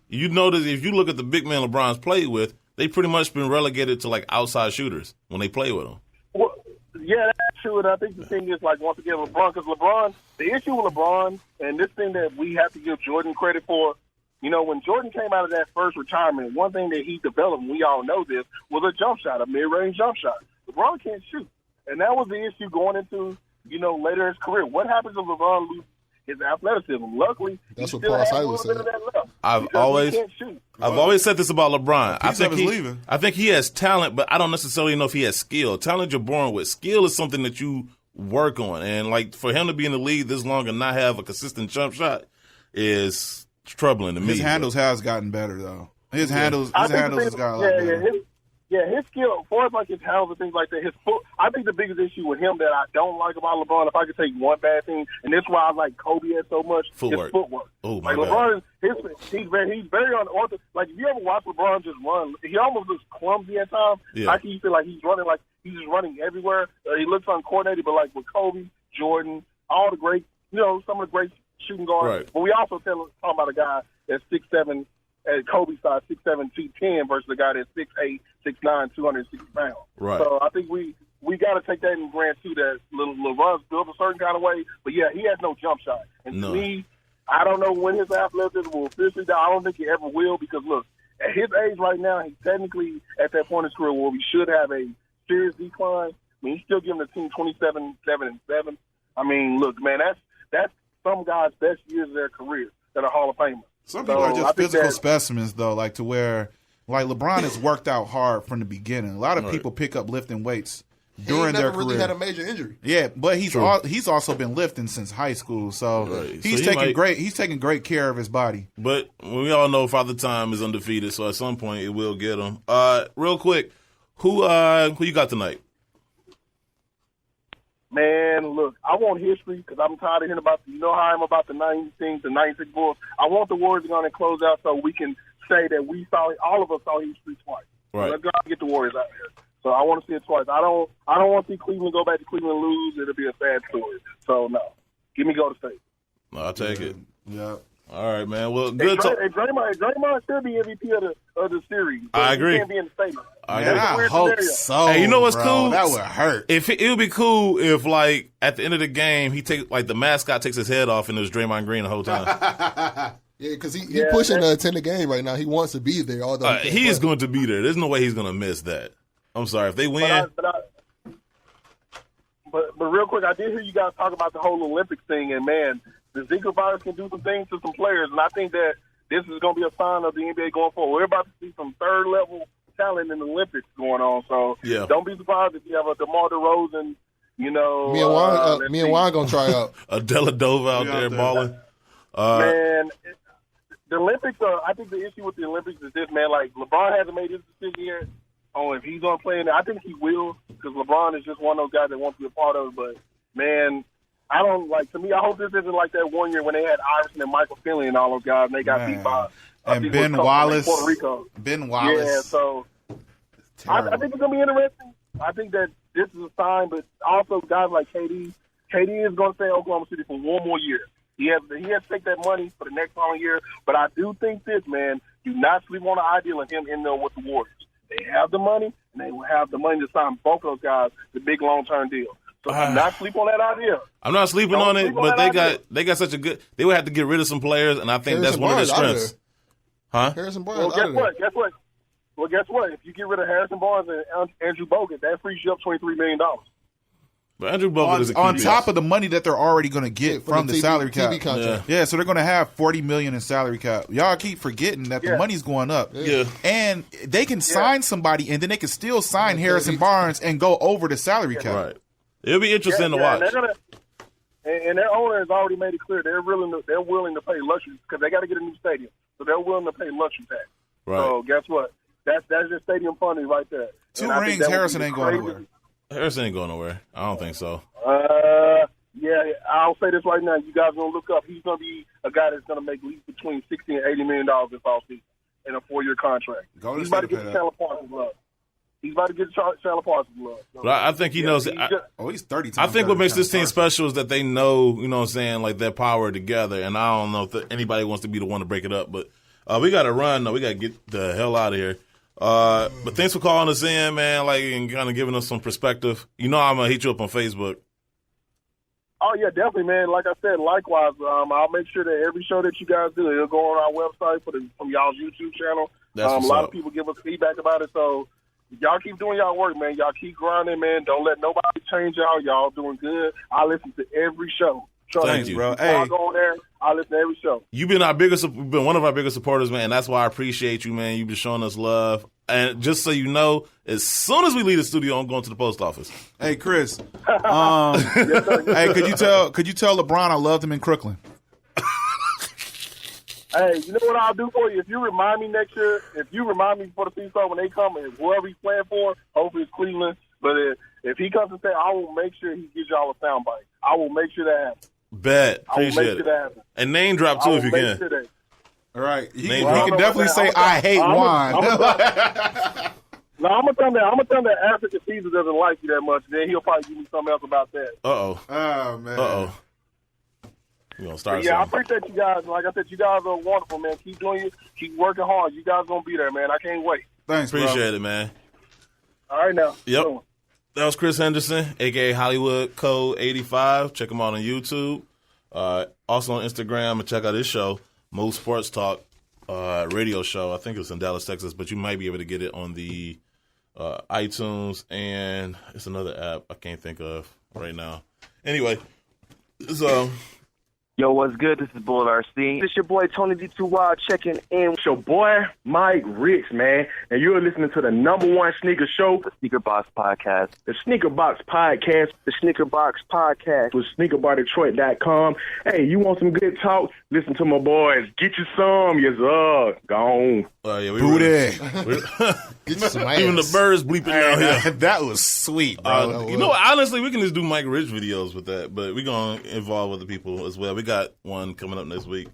you notice if you look at the big men LeBron's played with, they pretty much been relegated to outside shooters when they play with him. Well, yeah, that's true. And I think the thing is, once again, LeBron, because LeBron, the issue with LeBron, and this thing that we have to give Jordan credit for, when Jordan came out of that first retirement, one thing that he developed, and we all know this, was a jump shot, a mid-range jump shot. LeBron can't shoot. And that was the issue going into, later in his career. What happens if LeBron loses his athleticism? Luckily, that's what still Paul has a Silas little said. bit of that left. I've always said this about LeBron. Leaving. I think he has talent, but I don't necessarily know if he has skill. Talent you're born with. Skill is something that you work on. And for him to be in the league this long and not have a consistent jump shot is troubling to me. His handles has gotten better though. His handles has gotten a lot better. His skill, as far as his handles and things like that, his foot. I think the biggest issue with him that I don't like about LeBron, if I could take one bad thing, and this is why I like Kobe so much, his footwork. Oh my LeBron, he's very unorthodox. If you ever watch LeBron just run, he almost looks clumsy at times. Yeah. You feel like he's running he's just running everywhere. He looks uncoordinated, but with Kobe, Jordan, all the great, some of the great shooting guards. Right. But we also talking about a guy that's 6'7", at Kobe size, 6'7", 210 versus a guy that's 6'8", 6'9", 260 pounds. Right. So I think we got to take that in grant too. That LeBron's built a certain kind of way, but yeah, he has no jump shot. And to me, I don't know when his athleticism will officially die. I don't think he ever will because look, at his age right now, he's technically at that point in his career where we should have a serious decline. He's still giving the team 27, 7, and 7. Look, man, that's some guys' best years of their career that are Hall of Famers. Some people are just physical specimens, though, to where, LeBron has worked out hard from the beginning. A lot of people pick up lifting weights during their career. He never really had a major injury. Yeah, but he's also been lifting since high school, so he's taking great care of his body. But we all know Father Time is undefeated, so at some point it will get him. Real quick, who you got tonight? Man, look, I want history because I'm tired of hearing about, how I'm about the 90 things, the 96 Bulls. I want the Warriors to go on and close out so we can say that all of us saw history twice. Right. Let's go and get the Warriors out there. So I want to see it twice. I don't want to see Cleveland go back to Cleveland and lose. It'll be a sad story. So, no. Give me Golden State. I'll take it. Yeah. All right, man. Well, good talk. Draymond should be MVP of the series. I agree. He can't be in the stadium. I hope so. Hey, you know what's cool? That would hurt. It would be cool if, at the end of the game, he the mascot takes his head off and there's Draymond Green the whole time. Yeah, because he pushing to attend the game right now. He wants to be there. Although he is going to be there. There's no way he's going to miss that. I'm sorry if they win. But real quick, I did hear you guys talk about the whole Olympics thing, and man, the Zika virus can do some things to some players, and I think that this is going to be a sign of the NBA going forward. We're about to see some third-level talent in the Olympics going on, so don't be surprised if you have a DeMar DeRozan, me and Juan going to try out. A Deladova out there balling. Man, the Olympics, I think the issue with the Olympics is this, man, LeBron hasn't made his decision yet on if he's going to play in it. I think he will because LeBron is just one of those guys that wants to be a part of it, but, man, I don't to me. I hope this isn't like that one year when they had Iverson and Michael Finley and all those guys, and they got beat by and Ben Wallace, Puerto Rico. Ben Wallace. Yeah, so I think it's gonna be interesting. I think that this is a sign, but also guys like KD is gonna stay in Oklahoma City for one more year. He has to take that money for the next following year. But I do think this, man, do not sleep on the idea of him in there with the Warriors. They have the money, and they will have the money to sign both those guys the big long-term deal. So do not sleep on that idea. I'm not sleeping on it, but they got such a good. They would have to get rid of some players, and I think that's one of their strengths. Huh? Harrison Barnes. Well, guess what? Well, guess what? If you get rid of Harrison Barnes and Andrew Bogut, that frees you up $23 million. But Andrew Bogut is on top of the money that they're already going to get from the salary cap. TV contract. Yeah, so they're going to have $40 million in salary cap. Y'all keep forgetting that the money's going up. Yeah. And they can sign somebody, and then they can still sign Harrison Barnes and go over the salary cap. Right. It'll be interesting to watch. And their owner has already made it clear they're willing to pay luxury because they got to get a new stadium, so they're willing to pay luxury tax. Right. So guess what? That's just stadium funding right there. Two rings, Harrison ain't going anywhere. Harrison ain't going nowhere. I don't think so. Yeah, I'll say this right now. You guys gonna look up. He's gonna be a guy that's gonna make at least between $60 and $80 million this offseason in a 4-year contract. He's about to get the Chandler Parsons love. He's about to get Chandler Parsons love. But I think he knows. He's 30. I think what makes this team special is that they know, you know what I'm saying, like their power together. And I don't know if anybody wants to be the one to break it up. But we got to run. We got to get the hell out of here. But thanks for calling us in, man, like, and kind of giving us some perspective. You know I'm going to hit you up on Facebook. Oh, yeah, definitely, man. Like I said, likewise, I'll make sure that every show that you guys do, it'll go on our website from y'all's YouTube channel. A lot of people give us feedback about it, so y'all keep doing y'all work, man. Y'all keep grinding, man. Don't let nobody change y'all. Y'all doing good. I listen to every show. Thank you, bro. Hey, I go on there, I listen to every show. You've been one of our biggest supporters, man, and that's why I appreciate you, man. You've been showing us love. And just so you know, as soon as we leave the studio, I'm going to the post office. Hey, Chris. Hey, could you tell LeBron I loved him in Crooklyn? Hey, you know what I'll do for you? If you remind me next year, if you remind me before the season when they come, and whoever he's playing for, hopefully it's Cleveland. But if he comes and say, I will make sure he gives y'all a soundbite. I will make sure that happens. Bet. Appreciate it. And name drop, too, if you can. Sure all right. He can definitely say, I hate wine. No, I'm gonna tell him that African Caesar doesn't like you that much. Then he'll probably give me something else about that. Oh man. You gonna start? Yeah, I appreciate you guys. Like I said, you guys are wonderful, man. Keep doing it. Keep working hard. You guys gonna be there, man. I can't wait. Thanks, appreciate it, man. All right, now. Yep. That was Chris Henderson, aka Hollywood Code 85. Check him out on YouTube. Also on Instagram, and check out his show, Mo Sports Talk radio show. I think it's in Dallas, Texas, but you might be able to get it on the iTunes, and it's another app I can't think of right now. Anyway, so yo, what's good? This is Bullet RC. This your boy Tony D2 Wild checking in with your boy Mike Rich, man, and you're listening to the #1 sneaker show, the Sneaker Box Podcast. The Sneaker Box Podcast, the Sneaker Box Podcast with SneakerBarDetroit.com. Hey, you want some good talk? Listen to my boys. Get you some, yes sir. Gone. Yeah, Booty. Get you some ass. Even the birds bleeping out here. That was sweet, bro. You know, honestly, we can just do Mike Rich videos with that, but we're going to involve other people as well. We got one coming up next week.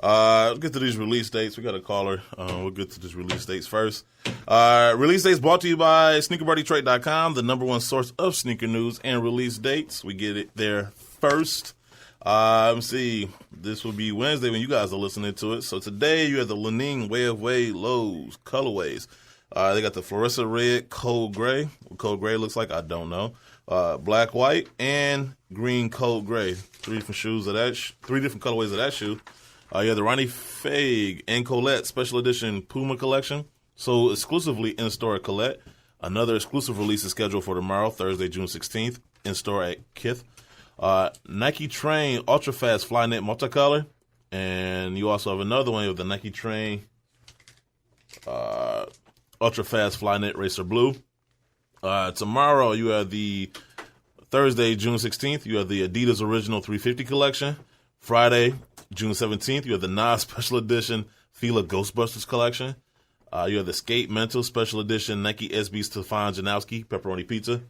We'll get to these release dates. We got a caller. We'll get to these release dates first. Release dates brought to you by SneakerBarDetroit.com, the #1 source of sneaker news and release dates. We get it there first. Let's see. This will be Wednesday when you guys are listening to it. So today you have the Lening Way of Way Lows colorways. They got the fluorescent red, cold gray. What cold gray looks like, I don't know. Black, white, and green cold gray. Three different colorways of that shoe. You have the Ronnie Fag and Colette Special Edition Puma collection. So exclusively in store at Colette. Another exclusive release is scheduled for tomorrow, Thursday, June 16th, in store at Kith. Nike Train Ultra Fast Flyknit Multicolor. And you also have another one of the Nike Train Ultra Fast Flyknit Racer Blue. Tomorrow you have the Thursday, June 16th, you have the Adidas Original 350 collection. Friday, June 17th, you have the Nas Special Edition Fila Ghostbusters collection. You have the Skate Mental Special Edition Nike SB Stefan Janowski Pepperoni Pizza.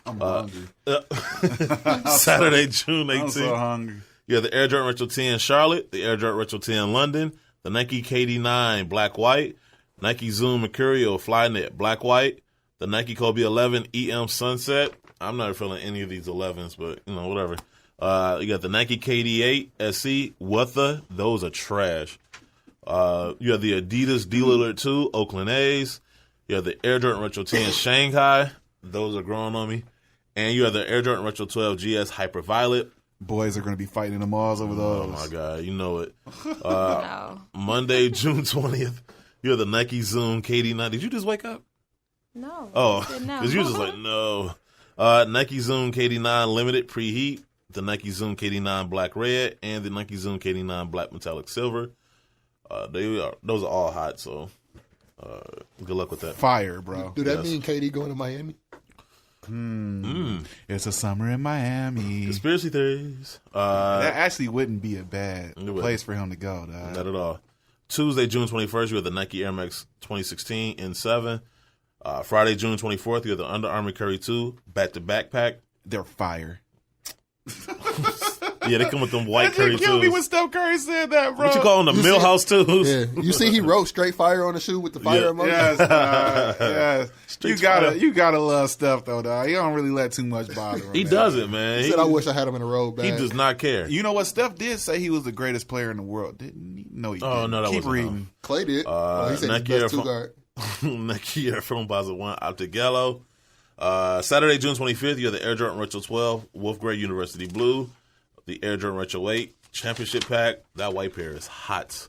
I'm hungry. Saturday, June 18th. I'm so hungry. You have the Air Jordan Retro 10 Charlotte, the Air Jordan Retro 10 London, the Nike KD9 Black White, Nike Zoom Mercurial Flyknit Black White, the Nike Kobe 11 EM Sunset. I'm not feeling any of these 11s, but, you know, whatever. You got the Nike KD8 SC. Those are trash. You have the Adidas D-Lillard 2 Oakland A's. You have the Air Jordan Retro 10 Shanghai. Those are growing on me. And you have the Air Jordan Retro 12 GS Hyperviolet. Boys are going to be fighting in the malls over those. Oh, my God. You know it. No. Monday, June 20th, you have the Nike Zoom KD9. Did you just wake up? No. Oh, because you were just like, no. Nike Zoom KD9 Limited Preheat, the Nike Zoom KD9 Black Red, and the Nike Zoom KD9 Black Metallic Silver. Those are all hot, so good luck with that. Fire, bro. Do that mean KD going to Miami? It's a summer in Miami. Conspiracy theories. That actually wouldn't be a bad place for him to go, dog. Not at all. Tuesday, June 21st, you have the Nike Air Max 2016 N7. Friday, June 24th, you have the Under Armour Curry 2 back-to-back pack. They're fire. Yeah, they come with them white Curry 2s. Killed me when Steph Curry said that, bro. What you call them, the Millhouse 2s? Yeah, you see he wrote straight fire on the shoe with the fire emoji? Yes. You gotta love Steph, though, dog. He don't really let too much bother him. He doesn't, man. He said, I wish I had him in a robe bag. He does not care. You know what? Steph did say he was the greatest player in the world, didn't he? No, he didn't. No, that Keep wasn't reading. Clay did. He said he's best two-guard. Nike Air Phone Basel 1 Optigello. Saturday, June 25th, you have the Air Jordan Retro 12 Wolf Gray University Blue, the Air Jordan Retro 8 Championship Pack. That white pair is hot.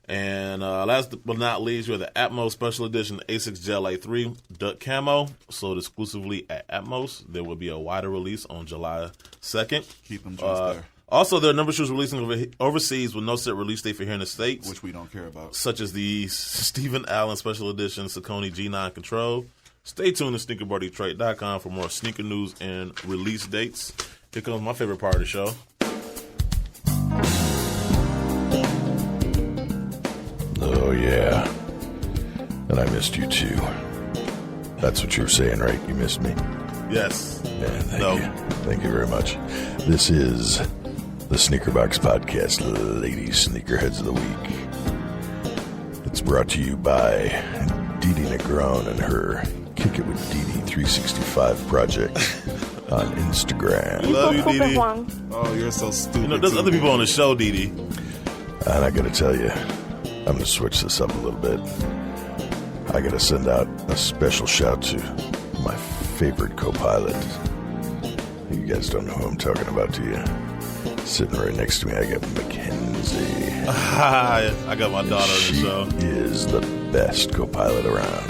And last but not least, you have the Atmos Special Edition Asics Gel A3 Duck Camo, sold exclusively at Atmos. There will be a wider release on July 2nd. Keep them just there. Also, there are a number of shoes releasing overseas with no set release date for here in the States. Which we don't care about. Such as the Stephen Allen Special Edition Saucony G9 Control. Stay tuned to SneakerBarDetroit.com for more sneaker news and release dates. Here comes my favorite part of the show. Oh, yeah. And I missed you, too. That's what you were saying, right? You missed me? Yes. Yeah, thank you. Thank you very much. This is the Sneaker Box Podcast, Ladies Sneakerheads of the Week. It's brought to you by Didi Negron and her Kick It With Didi 365 project on Instagram. Love you, Didi. Oh, you're so stupid. You know, there's other people on the show, Didi. And I got to tell you, I'm going to switch this up a little bit. I got to send out a special shout to my favorite co-pilot. You guys don't know who I'm talking about, do you? Sitting right next to me, I got Mackenzie. I got my daughter on the show. She is the best co-pilot around.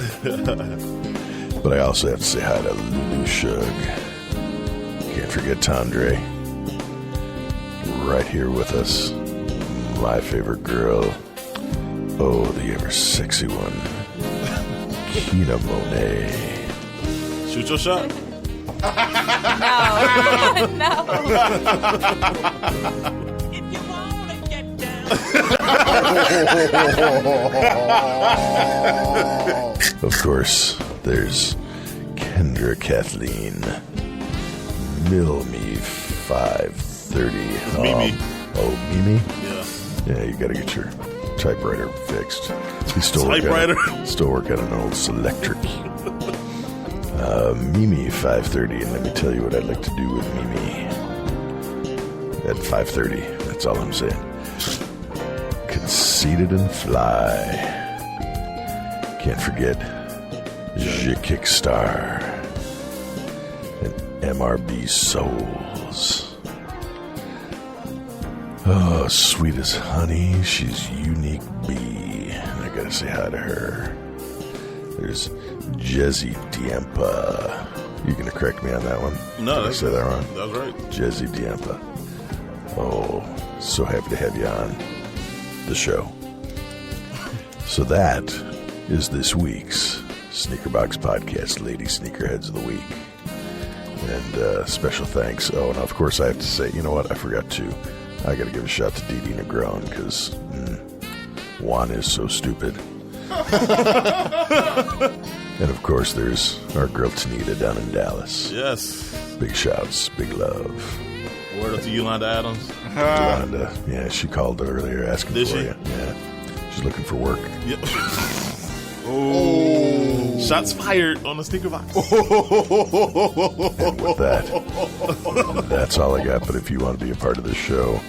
But I also have to say hi to Lulu Shug. Can't forget Tandre. Right here with us. My favorite girl. Oh, the ever sexy one. Kina Monet. Shoot your shot. No. If you wanna get down. Of course, there's Kendra Kathleen Milme 530. Mimi. Mimi? Yeah. Yeah, you gotta get your typewriter fixed. He's still Typewriter? working on an old Selectric. Mimi 530, and let me tell you what I'd like to do with Mimi at 530. That's all I'm saying. Conceited and fly. Can't forget Je Kickstar and MRB Souls. Oh, sweet as honey, she's Unique Bee. I gotta say hi to her. There's Jezzy Diempa. You gonna correct me on that one? No, did I say that wrong? That was right. Jezzy Diempa. Oh, so happy to have you on the show. So that is this week's Sneaker Box Podcast, Lady Sneakerheads of the Week. And special thanks. Oh, and of course I have to say, you know what? I forgot to. I got to give a shout to Didi Negron because Juan is so stupid. And of course, there's our girl Tanita down in Dallas. Yes. Big shouts, big love. Word up to Yolanda Adams. Yolanda, yeah, she called earlier asking Did for she? you. Yeah, she's looking for work. Yep. Oh. Shots fired on the Sneaker Box. And with that, that's all I got. But if you want to be a part of the show,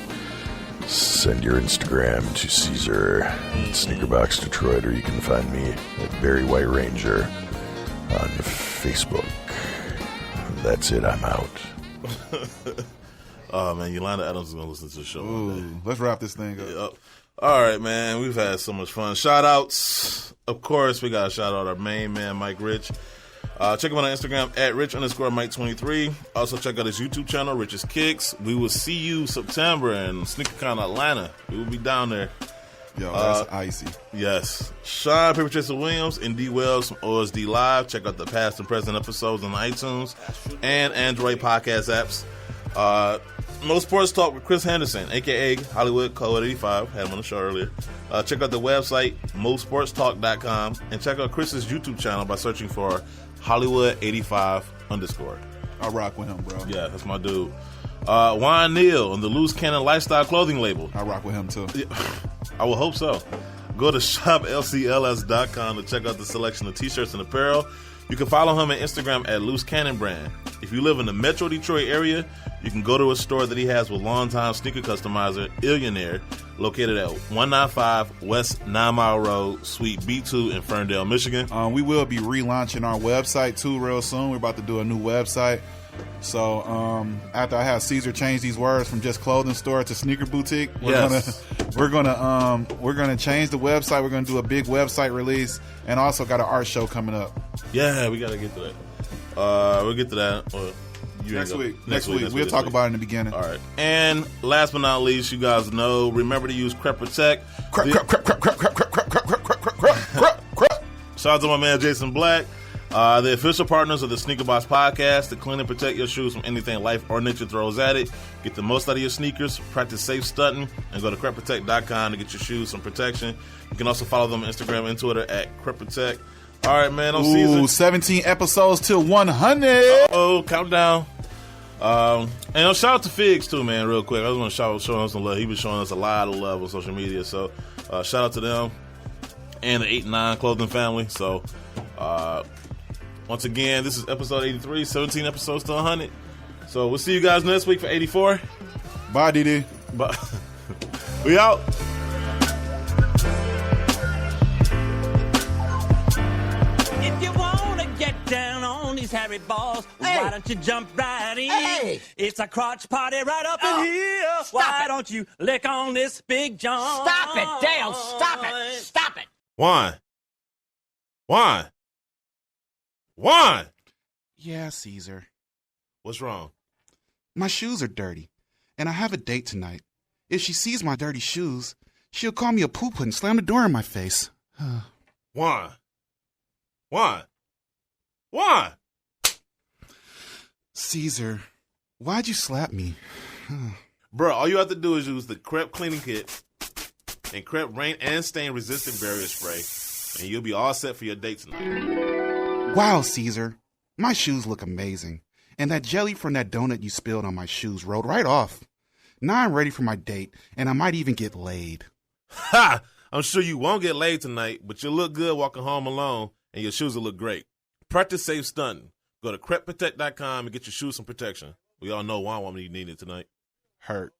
send your Instagram to Caesar Sneakerbox Detroit, or you can find me at Barry White Ranger on Facebook. That's it. I'm out. Oh man, Yolanda Adams is gonna listen to the show. Ooh, let's wrap this thing up. Yep. All right, man. We've had so much fun. Shout outs. Of course, we got to shout out our main man, Mike Rich. Check him out on Instagram at Rich_Mike23. Also, check out his YouTube channel, Rich's Kicks. We will see you September in SneakerCon Atlanta. We will be down there. Yo, that's icy. Yes. Sean Paper Chaser Williams and D Wells from OSD Live. Check out the past and present episodes on iTunes and Android podcast apps. Mo Sports Talk with Chris Henderson, a.k.a. Hollywood Code 85. Had him on the show earlier. Check out the website, mosportstalk.com, and check out Chris's YouTube channel by searching for Hollywood85 _. I rock with him, bro. Yeah, that's my dude. Juan Neal on the Loose Cannon Lifestyle Clothing label. I rock with him, too. I will hope so. Go to shoplcls.com to check out the selection of T-shirts and apparel. You can follow him on Instagram at Loose Cannon Brand. If you live in the Metro Detroit area, you can go to a store that he has with longtime sneaker customizer, Illionaire, located at 195 West 9 Mile Road, Suite B2 in Ferndale, Michigan. We will be relaunching our website, too, real soon. We're about to do a new website. So after I have Caesar change these words from just clothing store to sneaker boutique, we're gonna change the website. We're gonna do a big website release, and also got an art show coming up. Yeah, we gotta get to that. We'll get to that next week. We'll talk about it in the beginning. All right. And last but not least, you guys know, remember to use Crep Protect. Shout out to my man Jason Black. The official partners of the Sneaker Box podcast to clean and protect your shoes from anything life or nature throws at it. Get the most out of your sneakers, practice safe stunting, and go to crepprotect.com to get your shoes some protection. You can also follow them on Instagram and Twitter at crepprotect. All right, man, on season 17 episodes till 100. Countdown. And shout out to Figs too, man, real quick. I just want to show him some love. He been showing us a lot of love on social media, so shout out to them and the 8-9 clothing family. So once again, this is episode 83, 17 episodes to 100. So we'll see you guys next week for 84. Bye, DD. Bye. We out. If you want to get down on these hairy balls, why don't you jump right in? Hey. It's a crotch party right up in here. Why don't you lick on this big John? Stop it, Dale. Stop it. Stop it. Juan. Yeah, Caesar. What's wrong? My shoes are dirty, and I have a date tonight. If she sees my dirty shoes, she'll call me a poo-poo and slam the door in my face. Juan. Caesar, why'd you slap me? Bro, all you have to do is use the Crep cleaning kit and Crep rain and stain resistant barrier spray, and you'll be all set for your date tonight. Wow, Caesar, my shoes look amazing, and that jelly from that donut you spilled on my shoes rolled right off. Now I'm ready for my date, and I might even get laid. Ha! I'm sure you won't get laid tonight, but you'll look good walking home alone, and your shoes will look great. Practice safe stunting. Go to crepprotect.com and get your shoes some protection. We all know Juan woman you need it tonight. Hurt.